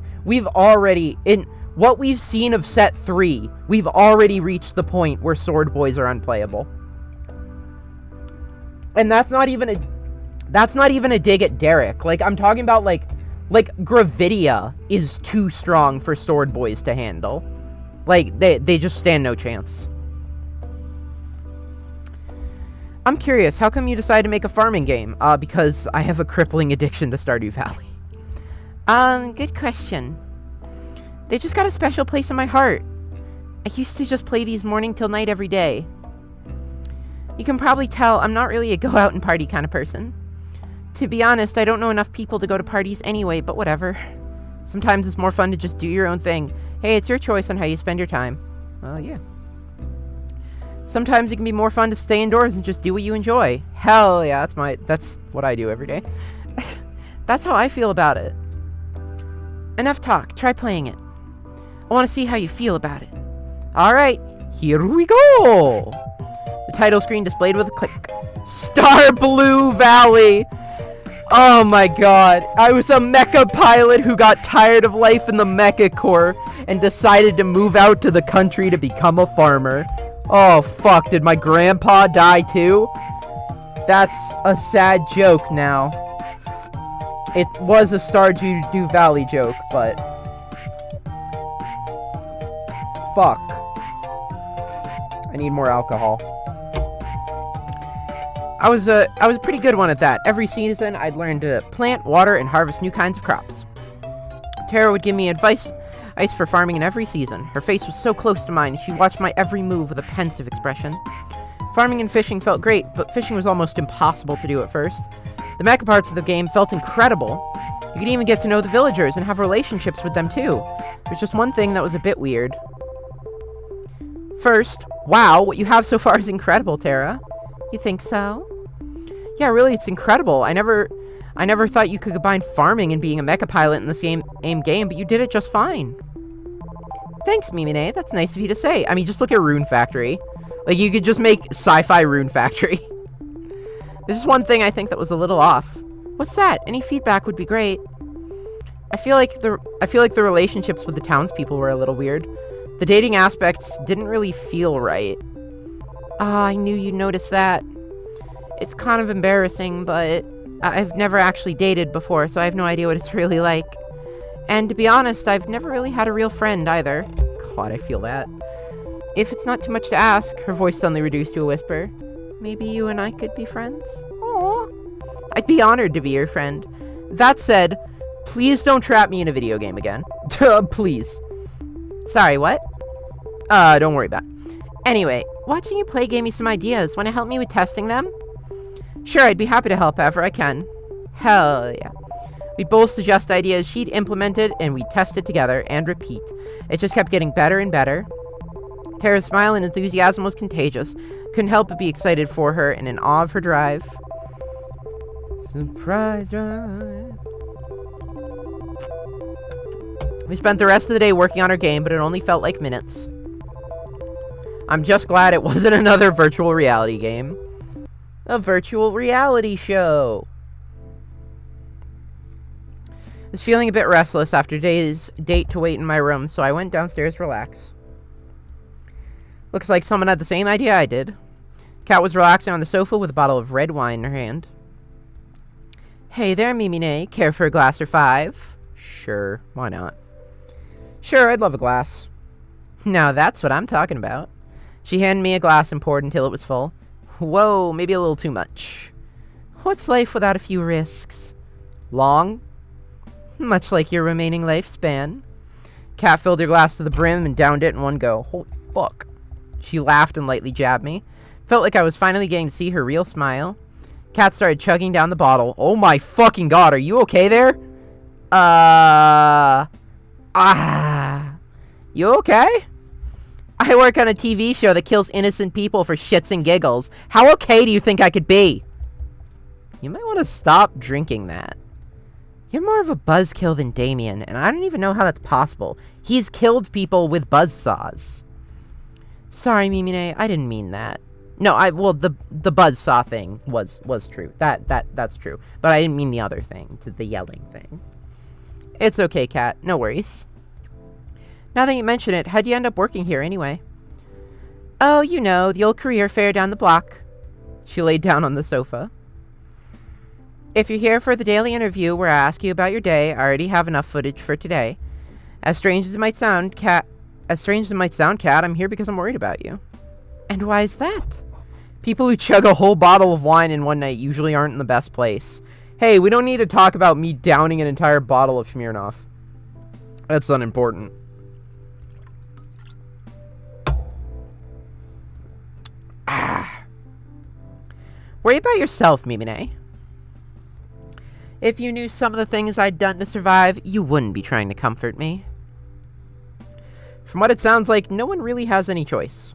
in what we've seen of set 3, we've already reached the point where Sword Boys are unplayable. And that's not even a dig at Derek. Like, I'm talking about, like Gravidia is too strong for Sword Boys to handle. Like, they just stand no chance. I'm curious, how come you decided to make a farming game? Because I have a crippling addiction to Stardew Valley. Good question. They just got a special place in my heart. I used to just play these morning till night every day. You can probably tell I'm not really a go out and party kind of person. To be honest, I don't know enough people to go to parties anyway, but whatever. Sometimes it's more fun to just do your own thing. Hey, it's your choice on how you spend your time. Oh, yeah. Sometimes it can be more fun to stay indoors and just do what you enjoy. Hell yeah, that's what I do every day. That's how I feel about it. Enough talk, try playing it. I want to see how you feel about it. Alright, here we go! The title screen displayed with a click. Star Blue Valley! Oh my god, I was a mecha pilot who got tired of life in the Mecha Corps and decided to move out to the country to become a farmer. Oh fuck, did my grandpa die too? That's a sad joke now. It was a Stardew Valley joke, but... fuck. I need more alcohol. I was a pretty good one at that. Every season, I'd learn to plant, water, and harvest new kinds of crops. Tara would give me advice for farming in every season. Her face was so close to mine, she watched my every move with a pensive expression. Farming and fishing felt great, but fishing was almost impossible to do at first. The mecha parts of the game felt incredible. You could even get to know the villagers and have relationships with them too. There's just one thing that was a bit weird. First, wow, what you have so far is incredible, Tara. You think so? Yeah, really, it's incredible. I never thought you could combine farming and being a mecha pilot in the same game, but you did it just fine. Thanks, Mimine. That's nice of you to say. I mean, just look at Rune Factory. Like, you could just make sci-fi Rune Factory. There's just one thing I think that was a little off. What's that? Any feedback would be great. I feel like the relationships with the townspeople were a little weird. The dating aspects didn't really feel right. Ah, I knew you'd notice that. It's kind of embarrassing, but I've never actually dated before, so I have no idea what it's really like. And to be honest, I've never really had a real friend either. God, I feel that. If it's not too much to ask, her voice suddenly reduced to a whisper. Maybe you and I could be friends? Aww. I'd be honored to be your friend. That said, please don't trap me in a video game again. Please. Sorry, what? Don't worry about it. Anyway, watching you play gave me some ideas. Want to help me with testing them? Sure, I'd be happy to help however I can. Hell yeah. We'd both suggest ideas she'd implemented, and we'd test it together, and repeat. It just kept getting better and better. Tara's smile and enthusiasm was contagious. Couldn't help but be excited for her and in awe of her drive. Surprise drive. We spent the rest of the day working on our game, but it only felt like minutes. I'm just glad it wasn't another virtual reality game. A virtual reality show. I was feeling a bit restless after today's date to wait in my room, so I went downstairs to relax. Looks like someone had the same idea I did. Kat was relaxing on the sofa with a bottle of red wine in her hand. Hey there, Mimine. Care for a glass or 5? Sure, why not? Sure, I'd love a glass. Now that's what I'm talking about. She handed me a glass and poured until it was full. Whoa, maybe a little too much. What's life without a few risks? Long? Much like your remaining lifespan. Kat filled her glass to the brim and downed it in one go. Holy fuck. She laughed and lightly jabbed me. Felt like I was finally getting to see her real smile. Kat started chugging down the bottle. Oh my fucking god, are you okay there? You okay? I work on a TV show that kills innocent people for shits and giggles. How okay do you think I could be? You might want to stop drinking that. You're more of a buzzkill than Damien, and I don't even know how that's possible. He's killed people with buzzsaws. Sorry, Mimine, I didn't mean that. No, well, the buzzsaw thing was true. That's true. But I didn't mean the other thing, the yelling thing. It's okay, Kat. No worries. Now that you mention it, how'd you end up working here anyway? Oh, you know, the old career fair down the block. She laid down on the sofa. If you're here for the daily interview where I ask you about your day, I already have enough footage for today. As strange as it might sound, Kat, I'm here because I'm worried about you. And why is that? People who chug a whole bottle of wine in one night usually aren't in the best place. Hey, we don't need to talk about me downing an entire bottle of Smirnoff. That's unimportant. Worry about yourself, Mimine. If you knew some of the things I'd done to survive, you wouldn't be trying to comfort me. From what it sounds like, no one really has any choice.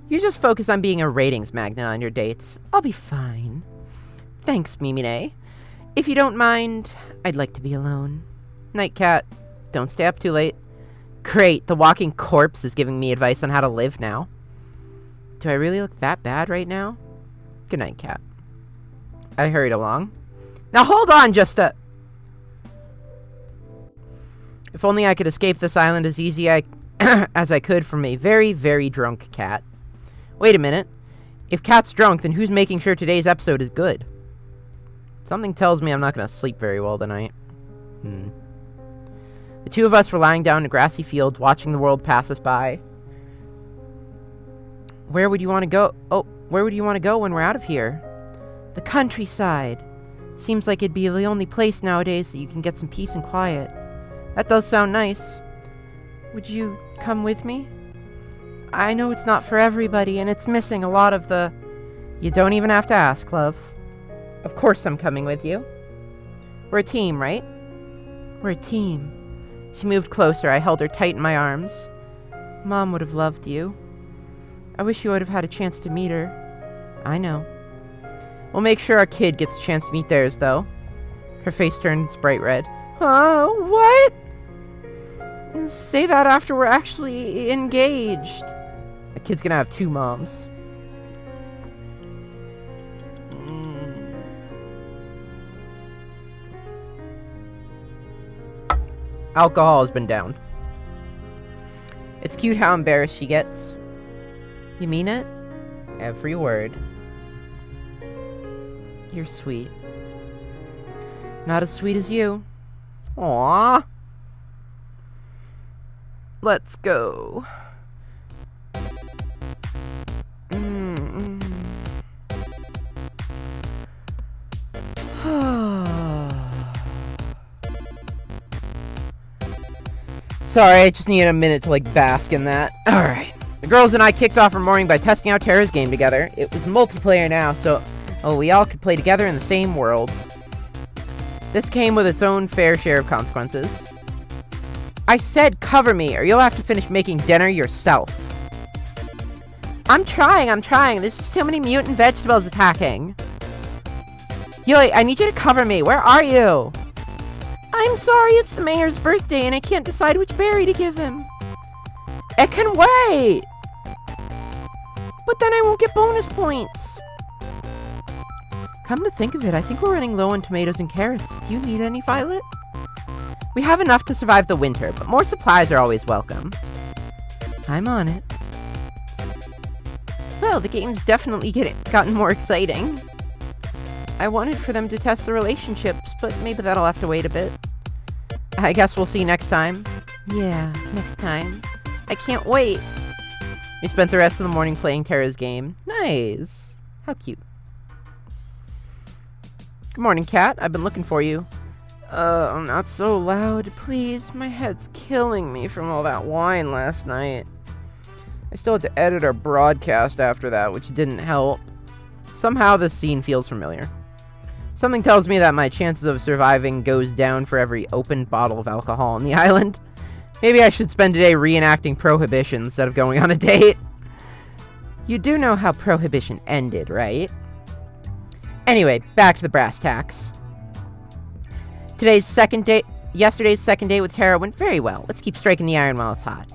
You just focus on being a ratings magnet on your dates. I'll be fine. Thanks, Mimine. If you don't mind, I'd like to be alone. Night, Cat. Don't stay up too late. Great, the walking corpse is giving me advice on how to live now. Do I really look that bad right now? Good night, Cat. I hurried along. Now hold on just a... If only I could escape this island as easy as I could from a very, very drunk cat. Wait a minute. If Cat's drunk, then who's making sure today's episode is good? Something tells me I'm not going to sleep very well tonight. The two of us were lying down in a grassy field, watching the world pass us by. Where would you want to go? Oh, where would you want to go when we're out of here? The countryside. Seems like it'd be the only place nowadays that you can get some peace and quiet. That does sound nice. Would you come with me? I know it's not for everybody, and it's missing a lot of the... You don't even have to ask, love. Of course I'm coming with you. We're a team, right? We're a team. She moved closer. I held her tight in my arms. Mom would have loved you. I wish you would have had a chance to meet her. I know. We'll make sure our kid gets a chance to meet theirs, though. Her face turns bright red. What? Say that after we're actually engaged. The kid's gonna have two moms. Alcohol has been downed. It's cute how embarrassed she gets. You mean it? Every word. You're sweet. Not as sweet as you. Aww. Let's go. Sorry, I just needed a minute to, bask in that. Alright. The girls and I kicked off our morning by testing out Terra's game together. It was multiplayer now, so we all could play together in the same world. This came with its own fair share of consequences. I said cover me, or you'll have to finish making dinner yourself. I'm trying. There's just too many mutant vegetables attacking. Yui, I need you to cover me. Where are you? I'm sorry, it's the mayor's birthday and I can't decide which berry to give him. It can wait! But then I won't get bonus points. Come to think of it, I think we're running low on tomatoes and carrots. Do you need any, Violet? We have enough to survive the winter, but more supplies are always welcome. I'm on it. Well, the game's definitely gotten more exciting. I wanted for them to test the relationships, but maybe that'll have to wait a bit. I guess we'll see next time. Yeah, next time. I can't wait. We spent the rest of the morning playing Terra's game. Nice. How cute. Good morning, Cat. I've been looking for you. Not so loud, please. My head's killing me from all that wine last night. I still had to edit our broadcast after that, which didn't help. Somehow this scene feels familiar. Something tells me that my chances of surviving goes down for every open bottle of alcohol on the island. Maybe I should spend today reenacting Prohibition instead of going on a date. You do know how Prohibition ended, right? Anyway, back to the brass tacks. Yesterday's second date with Terra went very well. Let's keep striking the iron while it's hot.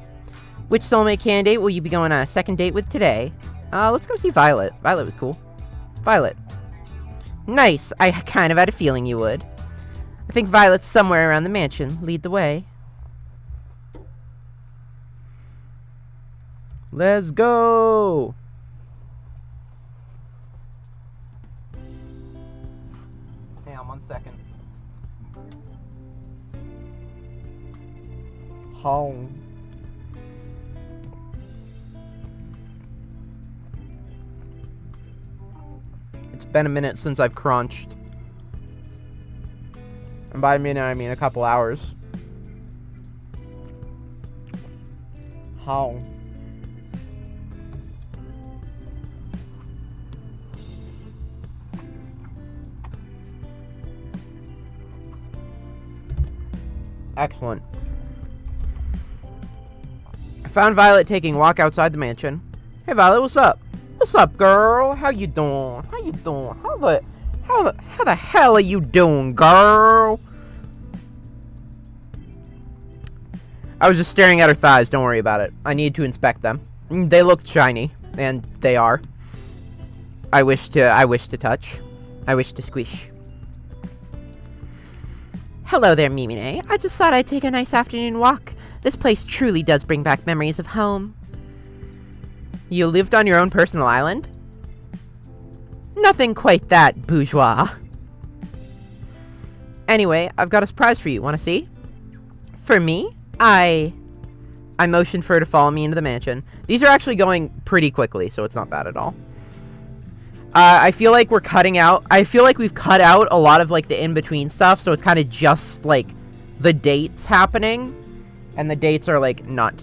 Which soulmate candidate will you be going on a second date with today? Let's go see Violet. Violet was cool. Violet. Nice. I kind of had a feeling you would. I think Violet's somewhere around the mansion. Lead the way. Let's go! Hang on 1 second. Home. It's been a minute since I've crunched. And by a minute, I mean a couple hours. How? Excellent. I found Violet taking a walk outside the mansion. Hey, Violet, what's up? What's up, girl? How you doing? How you doing? How the hell are you doing, girl? I was just staring at her thighs. Don't worry about it. I need to inspect them. They look shiny, and they are. I wish to touch. I wish to squish. Hello there, Mimine. I just thought I'd take a nice afternoon walk. This place truly does bring back memories of home. You lived on your own personal island? Nothing quite that bourgeois. Anyway, I've got a surprise for you. Want to see? For me? I motioned for her to follow me into the mansion. These are actually going pretty quickly, so it's not bad at all. I feel like we're cutting out... I feel like we've cut out a lot of, like, the in-between stuff, so it's kind of just, like, the dates happening. And the dates are, like, not,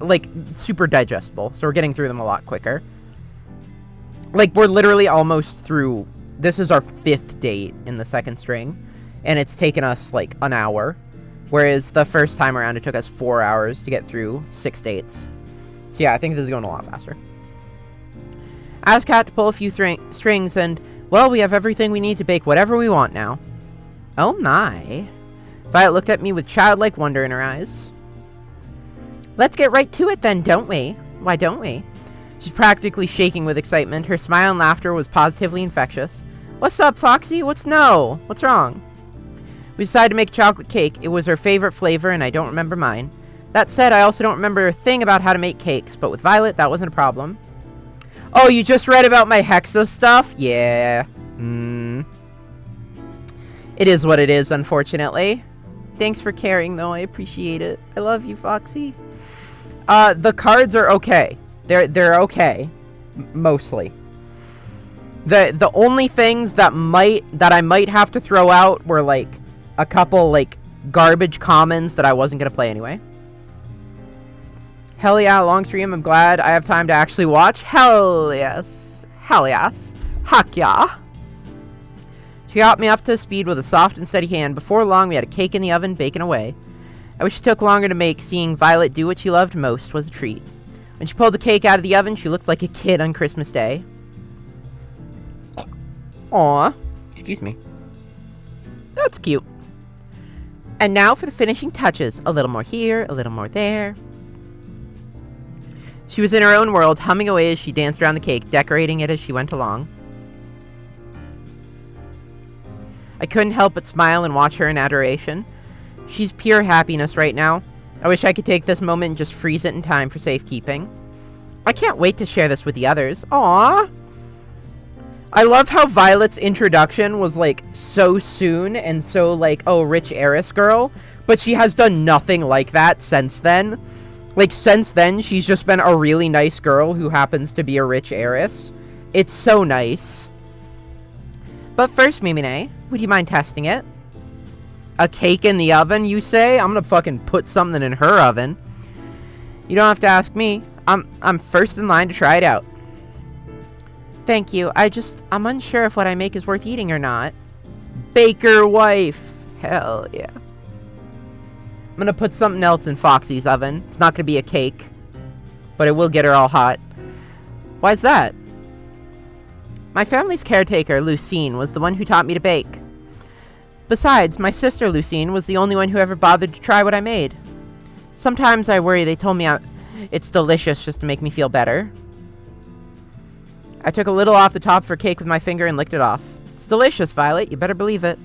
like, super digestible. So we're getting through them a lot quicker. Like, we're literally almost through... This is our 5th date in the second string. And it's taken us, like, an hour. Whereas the first time around, it took us 4 hours to get through 6 dates. So yeah, I think this is going a lot faster. I asked Kat to pull a few strings, and, well, we have everything we need to bake whatever we want now. Oh my. Violet looked at me with childlike wonder in her eyes. Let's get right to it then, don't we? Why don't we? She's practically shaking with excitement. Her smile and laughter was positively infectious. What's up, Foxy? What's wrong? We decided to make a chocolate cake. It was her favorite flavor, and I don't remember mine. That said, I also don't remember a thing about how to make cakes, but with Violet, that wasn't a problem. Oh, you just read about my Hexa stuff? Yeah. It is what it is, unfortunately. Thanks for caring, though. I appreciate it. I love you, Foxy. The cards are okay. They're okay. Mostly. The only things that I might have to throw out were, like, a couple, like, garbage commons that I wasn't gonna play anyway. Hell yeah, long stream. I'm glad I have time to actually watch. Hell yes. Hell yes. Heck yeah. She got me up to speed with a soft and steady hand. Before long, we had a cake in the oven, baking away. I wish it took longer to make. Seeing Violet do what she loved most was a treat. When she pulled the cake out of the oven, she looked like a kid on Christmas Day. Aw. Excuse me. That's cute. And now for the finishing touches. A little more here, a little more there. She was in her own world, humming away as she danced around the cake, decorating it as she went along. I couldn't help but smile and watch her in adoration. She's pure happiness right now. I wish I could take this moment and just freeze it in time for safekeeping. I can't wait to share this with the others. Aww. I love how Violet's introduction was, like, so soon and so, like, oh, rich heiress girl. But she has done nothing like that since then. Like, since then, she's just been a really nice girl who happens to be a rich heiress. It's so nice. But first, Mimine, would you mind testing it? A cake in the oven, you say? I'm gonna fucking put something in her oven. You don't have to ask me. I'm first in line to try it out. Thank you. I'm unsure if what I make is worth eating or not. Baker wife. Hell yeah. I'm gonna put something else in Foxy's oven. It's not gonna be a cake, but it will get her all hot. Why's that? My family's caretaker, Lucine, was the one who taught me to bake. Besides, my sister, Lucine, was the only one who ever bothered to try what I made. Sometimes I worry they told me it's delicious just to make me feel better. I took a little off the top of her cake with my finger and licked it off. It's delicious, Violet. You better believe it.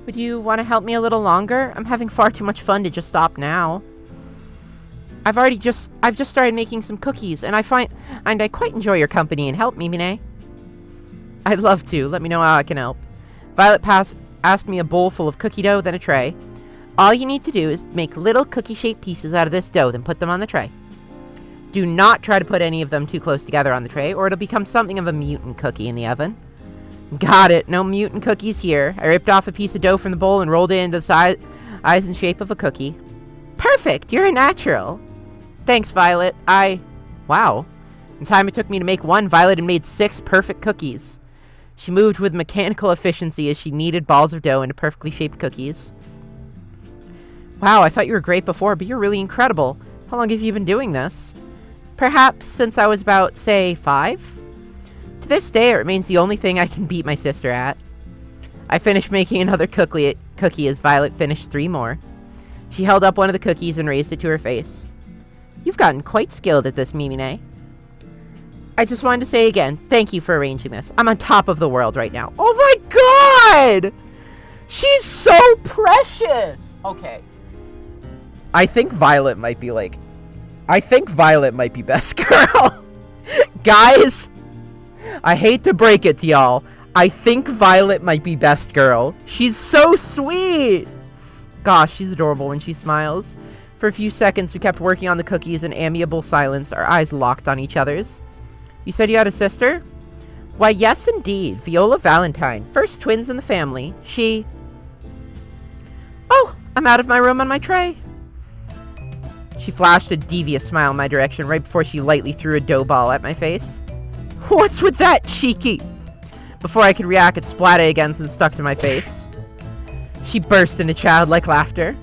Would you want to help me a little longer? I'm having far too much fun to just stop now. I've just started making some cookies, and I quite enjoy your company and help, Mimine. I'd love to. Let me know how I can help. Violet asked me a bowl full of cookie dough, then a tray. All you need to do is make little cookie-shaped pieces out of this dough, then put them on the tray. Do not try to put any of them too close together on the tray, or it'll become something of a mutant cookie in the oven. Got it. No mutant cookies here. I ripped off a piece of dough from the bowl and rolled it into the size and shape of a cookie. Perfect! You're a natural! Thanks, Violet. Wow. In the time it took me to make one, Violet had made 6 perfect cookies. She moved with mechanical efficiency as she kneaded balls of dough into perfectly shaped cookies. Wow, I thought you were great before, but you're really incredible. How long have you been doing this? Perhaps since I was about, say, 5? To this day, it remains the only thing I can beat my sister at. I finished making another cookie as Violet finished 3 more. She held up one of the cookies and raised it to her face. You've gotten quite skilled at this, Mimine. I just wanted to say again, thank you for arranging this. I'm on top of the world right now. Oh my god! She's so precious! Okay. I think Violet might be best girl. Guys, I hate to break it to y'all. I think Violet might be best girl. She's so sweet! Gosh, she's adorable when she smiles. For a few seconds, we kept working on the cookies in amiable silence, our eyes locked on each other's. You said you had a sister? Why, yes, indeed. Viola Valentine. First twins in the family. She... Oh, I'm out of my room on my tray. She flashed a devious smile in my direction right before she lightly threw a dough ball at my face. What's with that, cheeky? Before I could react, it splatted again and stuck to my face. She burst into childlike laughter.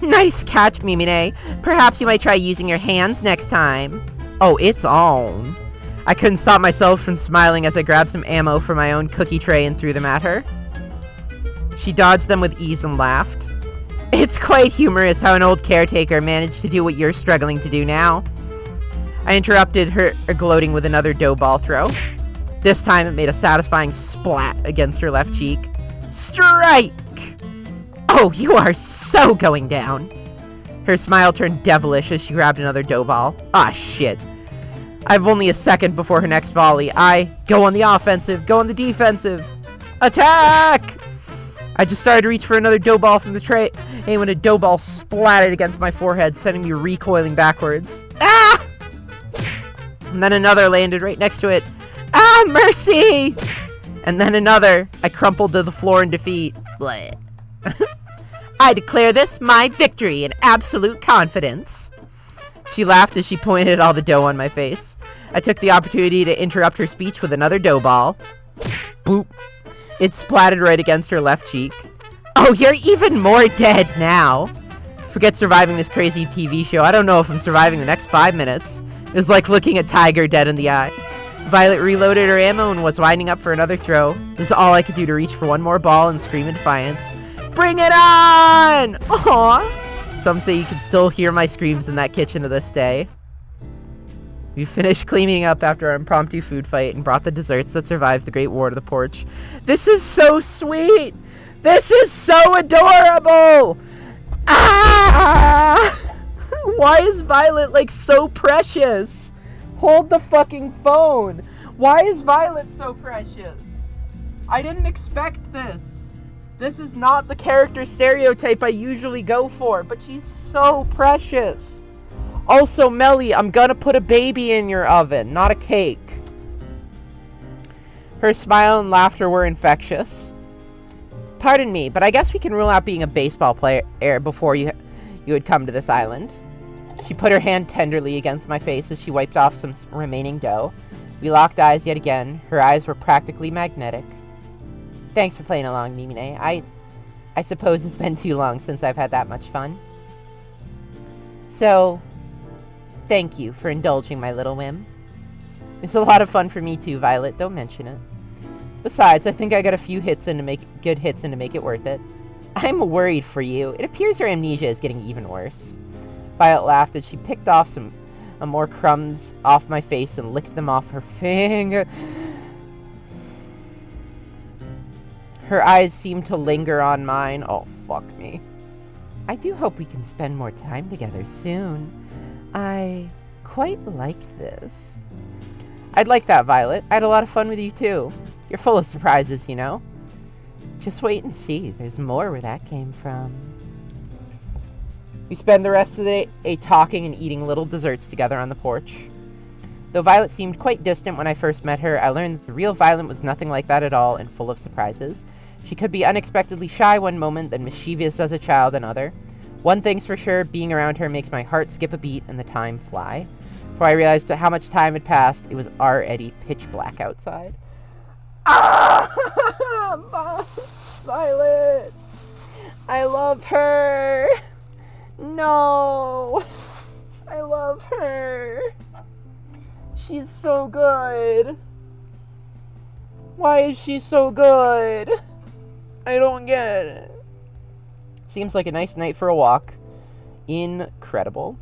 Nice catch, Mimine. Perhaps you might try using your hands next time. Oh, it's on. I couldn't stop myself from smiling as I grabbed some ammo from my own cookie tray and threw them at her. She dodged them with ease and laughed. It's quite humorous how an old caretaker managed to do what you're struggling to do now. I interrupted her gloating with another dough ball throw. This time it made a satisfying splat against her left cheek. Strike! Oh, you are so going down. Her smile turned devilish as she grabbed another dough ball. Ah, shit. I've only a second before her next volley. I go on the offensive, go on the defensive. Attack! I just started to reach for another dough ball from the tray, and when a dough ball splatted against my forehead, sending me recoiling backwards. Ah! And then another landed right next to it. Ah, mercy! And then another. I crumpled to the floor in defeat. Bleh. I declare this my victory in absolute confidence. She laughed as she pointed at all the dough on my face. I took the opportunity to interrupt her speech with another dough ball. Boop. It splattered right against her left cheek. Oh, you're even more dead now. Forget surviving this crazy TV show. I don't know if I'm surviving the next 5 minutes. It was like looking a tiger dead in the eye. Violet reloaded her ammo and was winding up for another throw. This is all I could do to reach for one more ball and scream in defiance. Bring it on! Aww! Some say you can still hear my screams in that kitchen to this day. We finished cleaning up after our impromptu food fight and brought the desserts that survived the Great War to the porch. This is so sweet! This is so adorable! Ah! Why is Violet, like, so precious? Hold the fucking phone! Why is Violet so precious? I didn't expect this. This is not the character stereotype I usually go for, but she's so precious. Also, Melly, I'm gonna put a baby in your oven, not a cake. Her smile and laughter were infectious. Pardon me, but I guess we can rule out being a baseball player before you had come to this island. She put her hand tenderly against my face as she wiped off some remaining dough. We locked eyes yet again. Her eyes were practically magnetic. Thanks for playing along, Mimine. I suppose it's been too long since I've had that much fun. So, thank you for indulging my little whim. It was a lot of fun for me too, Violet. Don't mention it. Besides, I think I got a few good hits in to make it worth it. I'm worried for you. It appears your amnesia is getting even worse. Violet laughed as she picked off some more crumbs off my face and licked them off her finger. Her eyes seemed to linger on mine. Oh, fuck me. I do hope we can spend more time together soon. I quite like this. I'd like that, Violet. I had a lot of fun with you, too. You're full of surprises, you know. Just wait and see. There's more where that came from. We spend the rest of the day talking and eating little desserts together on the porch. Though Violet seemed quite distant when I first met her, I learned that the real Violet was nothing like that at all and full of surprises. She could be unexpectedly shy one moment, then mischievous as a child another. One thing's for sure, being around her makes my heart skip a beat and the time fly. Before I realized how much time had passed, it was already pitch black outside. Ah! Violet! I love her! No! I love her! She's so good. Why is she so good? I don't get it. Seems like a nice night for a walk. Incredible.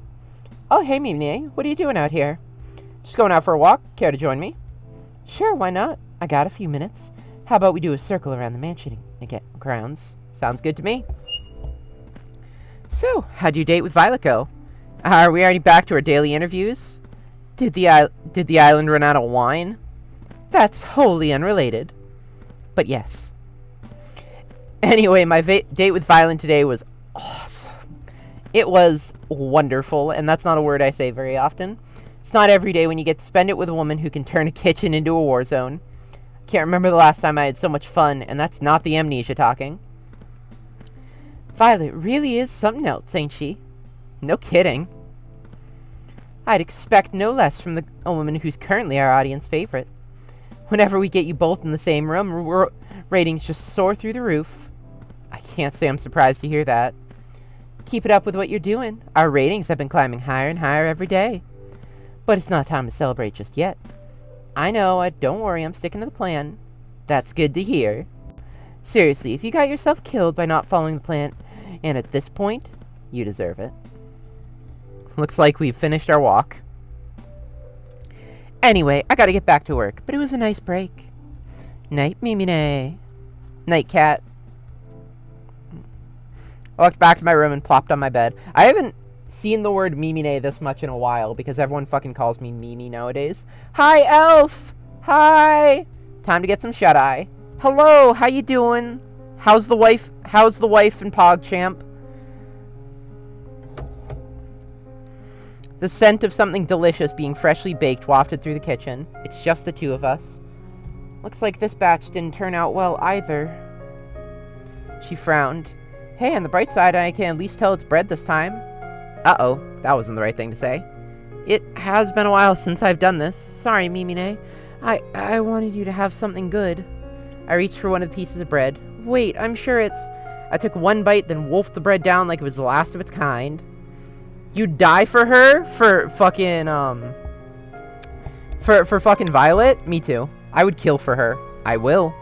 Oh, hey, Mimi. What are you doing out here? Just going out for a walk. Care to join me? Sure, why not? I got a few minutes. How about we do a circle around the mansion and get grounds? Sounds good to me. So, how'd your date with Violet go? Are we already back to our daily interviews? Did the island run out of wine? That's wholly unrelated. But yes. Anyway, my date with Violet today was awesome. It was wonderful, and that's not a word I say very often. It's not every day when you get to spend it with a woman who can turn a kitchen into a war zone. Can't remember the last time I had so much fun, and that's not the amnesia talking. Violet really is something else, ain't she? No kidding. I'd expect no less from a woman who's currently our audience favorite. Whenever we get you both in the same room, ratings just soar through the roof. I can't say I'm surprised to hear that. Keep it up with what you're doing. Our ratings have been climbing higher and higher every day. But it's not time to celebrate just yet. I know, don't worry, I'm sticking to the plan. That's good to hear. Seriously, if you got yourself killed by not following the plan, and at this point, you deserve it. Looks like we've finished our walk. Anyway, I gotta get back to work, but it was a nice break. Night, Mimine. Night, cat. I walked back to my room and plopped on my bed. I haven't seen the word Mimine this much in a while because everyone fucking calls me Mimi nowadays. Hi, Elf! Hi! Time to get some shut-eye. Hello, how you doing? How's the wife and PogChamp? The scent of something delicious being freshly baked wafted through the kitchen. It's just the two of us. Looks like this batch didn't turn out well either. She frowned. Hey, on the bright side, I can at least tell it's bread this time. Uh-oh, that wasn't the right thing to say. It has been a while since I've done this. Sorry, Mimine. I wanted you to have something good. I reached for one of the pieces of bread. Wait, I'm sure it's... I took one bite, then wolfed the bread down like it was the last of its kind. You'd die for her? For fucking, for fucking Violet? Me too. I would kill for her. I will.